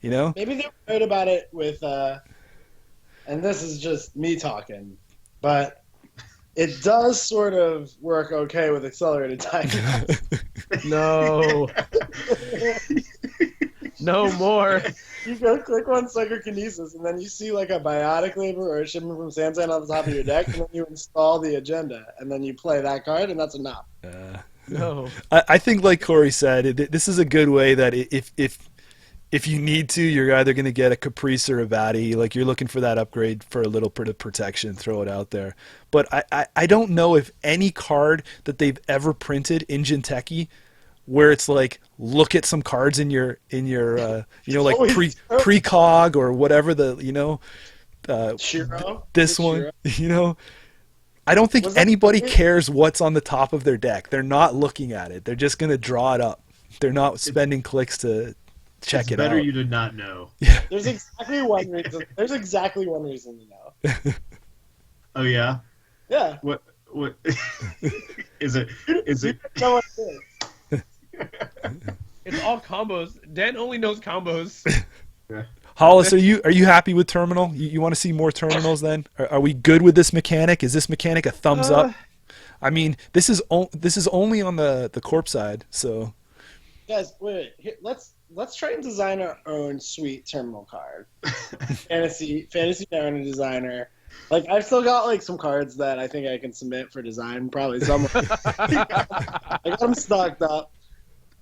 Maybe they heard about it with, and this is just me talking, but it does sort of work okay with accelerated time. No. No more. You go click on psychokinesis, and then you see like a biotic labor or a shipment from Sansan on the top of your deck, and then you install the agenda, and then you play that card, and that's enough. No. I think, like Corey said, this is a good way that if you need to, you're either going to get a Caprice or a Vati. Like, you're looking for that upgrade for a little bit of protection, throw it out there. But I don't know if any card that they've ever printed in Jinteki where it's like, look at some cards in your like precog or whatever Shiro? this one, I don't think anybody cares what's on the top of their deck. They're not looking at it. They're just going to draw it up. They're not spending clicks to check it out. It's better you did not know. Yeah. There's exactly one reason. There's exactly one reason to know. Oh yeah. Yeah. What is it? Is it? No one is. It's all combos. Dan only knows combos. Hollis, are you happy with terminal? You want to see more terminals then? Are we good with this mechanic? Is this mechanic a thumbs up? I mean, this is only on the corp side, so. Guys, wait. Here, let's try and design our own sweet terminal card. fantasy narrative designer. Like, I've still got like some cards that I think I can submit for design, probably somewhere. I got them stocked up.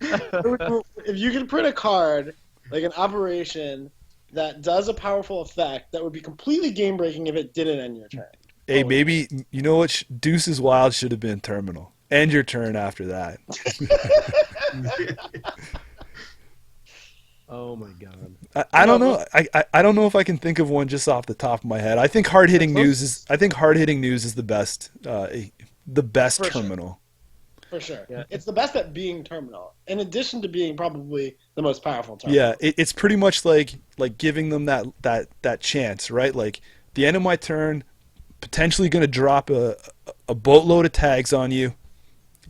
If you could print a card, like an operation that does a powerful effect, that would be completely game breaking if it didn't end your turn. Hey, maybe you know what? Deuce's Wild should have been terminal. End your turn after that. Oh my god. I don't know. I don't know if I can think of one just off the top of my head. I think hard hitting news is the best For terminal. Sure. For sure. Yeah. It's the best at being terminal, in addition to being probably the most powerful terminal. Yeah, it's pretty much like giving them that chance, right? Like, the end of my turn, potentially going to drop a boatload of tags on you.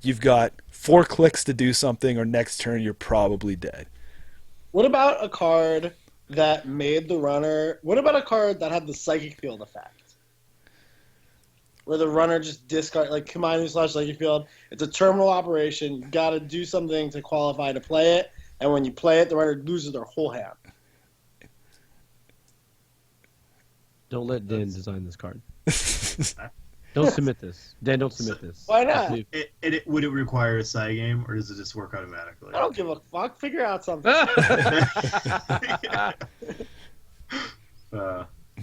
You've got 4 clicks to do something, or next turn you're probably dead. What about a card that made the runner... What about a card that had the psychic field effect? Where the runner just discard, like Command / Psychic Field. It's a terminal operation. You got to do something to qualify to play it, and when you play it, the runner loses their whole hand. Don't let Dan design this card. Don't submit this. Dan, don't submit this. Why not? Would it require a side game, or does it just work automatically? I don't give a fuck. Figure out something.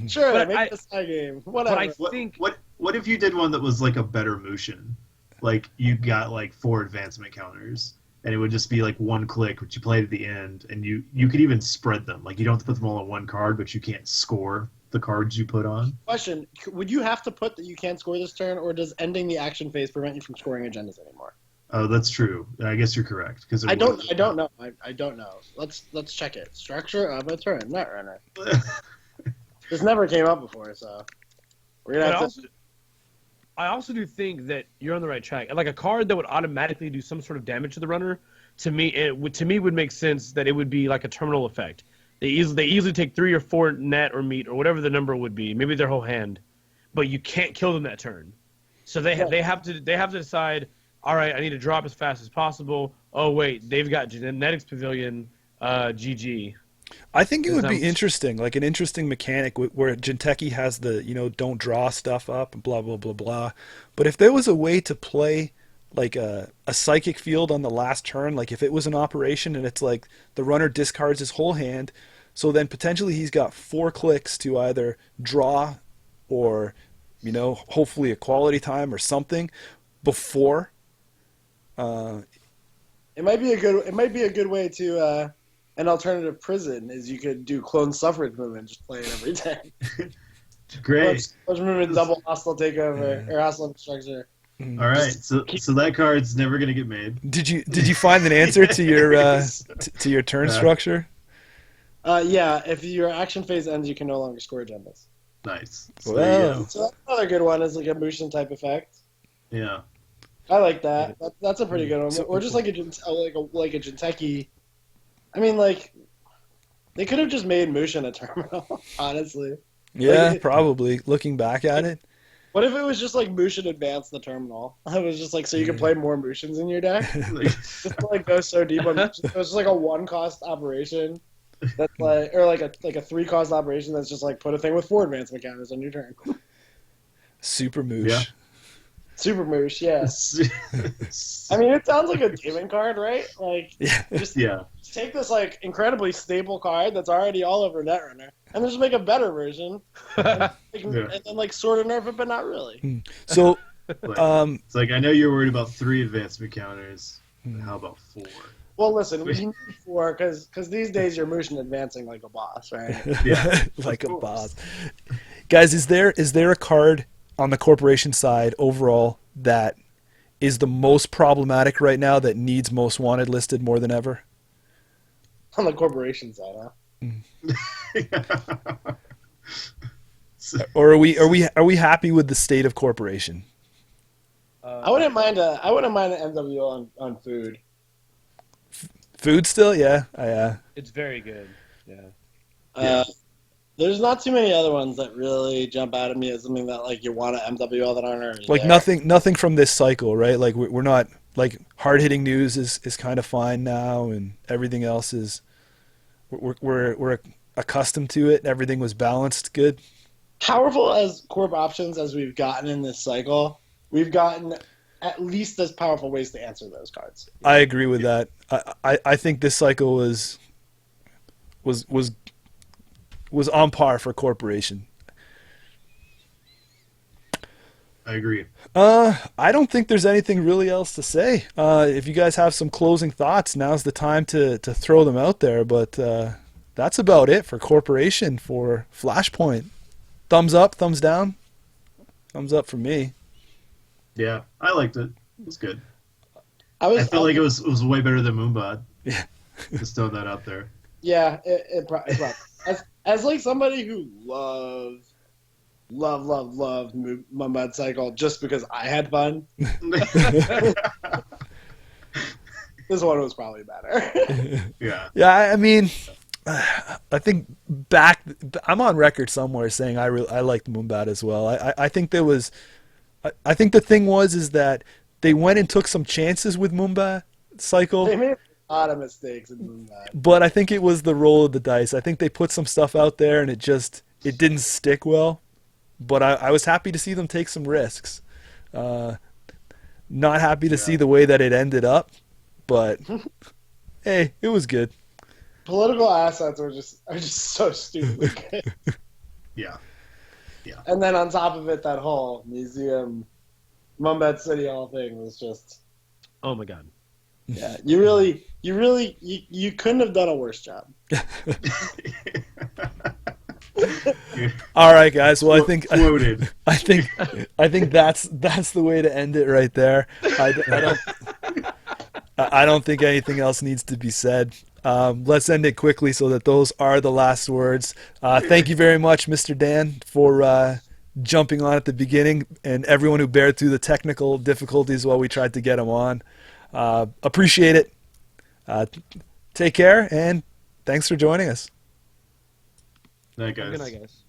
Sure, But make the side game. Whatever. But I think What if you did one that was like a better motion? Like, you got like 4 advancement counters, and it would just be like 1 click, which you played at the end, and you could even spread them. Like, you don't have to put them all on one card, but you can't score the cards you put on. Question: would you have to put that you can't score this turn, or does ending the action phase prevent you from scoring agendas anymore? Oh, that's true. I guess you're correct. Because I don't know. I don't know. Let's check it. Structure of a turn. Netrunner. This never came up before, so we're gonna have to. I also do think that you're on the right track. Like, a card that would automatically do some sort of damage to the runner, to me would make sense that it would be like a terminal effect. They easily take 3 or 4 net or meat or whatever the number would be, maybe their whole hand, but you can't kill them that turn. So they have to decide. All right, I need to drop as fast as possible. Oh wait, they've got Genetics Pavilion. GG. I think it would be interesting, like an interesting mechanic where Jinteki has the, don't draw stuff up and blah, blah, blah, blah. But if there was a way to play like a psychic field on the last turn, like if it was an operation and it's like the runner discards his whole hand, so then potentially he's got 4 clicks to either draw or, hopefully a quality time or something before. It might be a good way to an alternative prison is you could do clone suffrage movement, just play it every day. Great. Suffrage movement, double hostile takeover or hostile infrastructure. All right, so that card's never gonna get made. Did you find an answer to your to your turn structure? Yeah, if your action phase ends, you can no longer score agendas. Nice. So Wow. there you go. So that's another good one. Is like a Mushin type effect. Yeah. I like that. That's a pretty good one. Or just like a Jinteki. I mean, like they could have just made Mushin a terminal. Honestly. Yeah, Like, probably. Looking back at it. What if it was just like Mushin Advance the terminal? It was just like so you could play more Mushins in your deck. Just to like go so deep on Mushins. It was just like a 1-cost operation. That's like or like a 3-cost operation that's just like put a thing with 4 advancement counters on your turn. Super moosh. Yeah. Super Moosh, yeah. I mean, it sounds like a demon card, right? Like, just take this like incredibly stable card that's already all over Netrunner, and then just make a better version, and then like sort of nerf it, but not really. So, it's like I know you're worried about 3 advancement counters. How about 4? Well, listen, we need 4 because these days you're Mushin advancing like a boss, right? Yeah, like a boss. Guys, is there a card on the corporation side overall that is the most problematic right now that needs most wanted listed more than ever? On the corporation side, huh? Or are we happy with the state of corporation? I wouldn't mind an MWO on food. Food still, yeah. It's very good. Yeah. There's not too many other ones that really jump out at me as something that like you want to MWO that aren't already Like there. nothing from this cycle, right? Like we're not like hard hitting news is kind of fine now, and everything else is we're accustomed to it. Everything was balanced, good. Powerful as corp options as we've gotten in this cycle, we've gotten at least as powerful ways to answer those cards. I agree with that. I think this cycle was on par for corporation. I agree. I don't think there's anything really else to say. If you guys have some closing thoughts, now's the time to throw them out there. But that's about it for corporation for Flashpoint. Thumbs up, thumbs down. Thumbs up for me. Yeah, I liked it. It was good. I feel like it was way better than Moonbot. Yeah. Just throw that out there. Yeah, it probably. As like somebody who loved Mumbad Cycle just because I had fun, this one was probably better. Yeah. Yeah, I mean, I think I'm on record somewhere saying I liked Moonbat as well. I think there was, I think the thing is that they went and took some chances with Moonbat Cycle. They made a lot of mistakes in Moonbat. But I think it was the roll of the dice. I think they put some stuff out there and it didn't stick well. But I was happy to see them take some risks. Not happy to see the way that it ended up, but hey, it was good. Political assets are just so stupid. Yeah. And then on top of it, that whole museum, Mumbad City Hall thing was just. Oh my god. Yeah, you couldn't have done a worse job. All right, guys. Well, I think Quoted. I think that's the way to end it right there. I don't think anything else needs to be said. Let's end it quickly so that those are the last words. Thank you very much, Mr. Dan, for jumping on at the beginning, and everyone who bared through the technical difficulties while we tried to get him on. Appreciate it. Take care, and thanks for joining us. Night, guys. Good night, guys.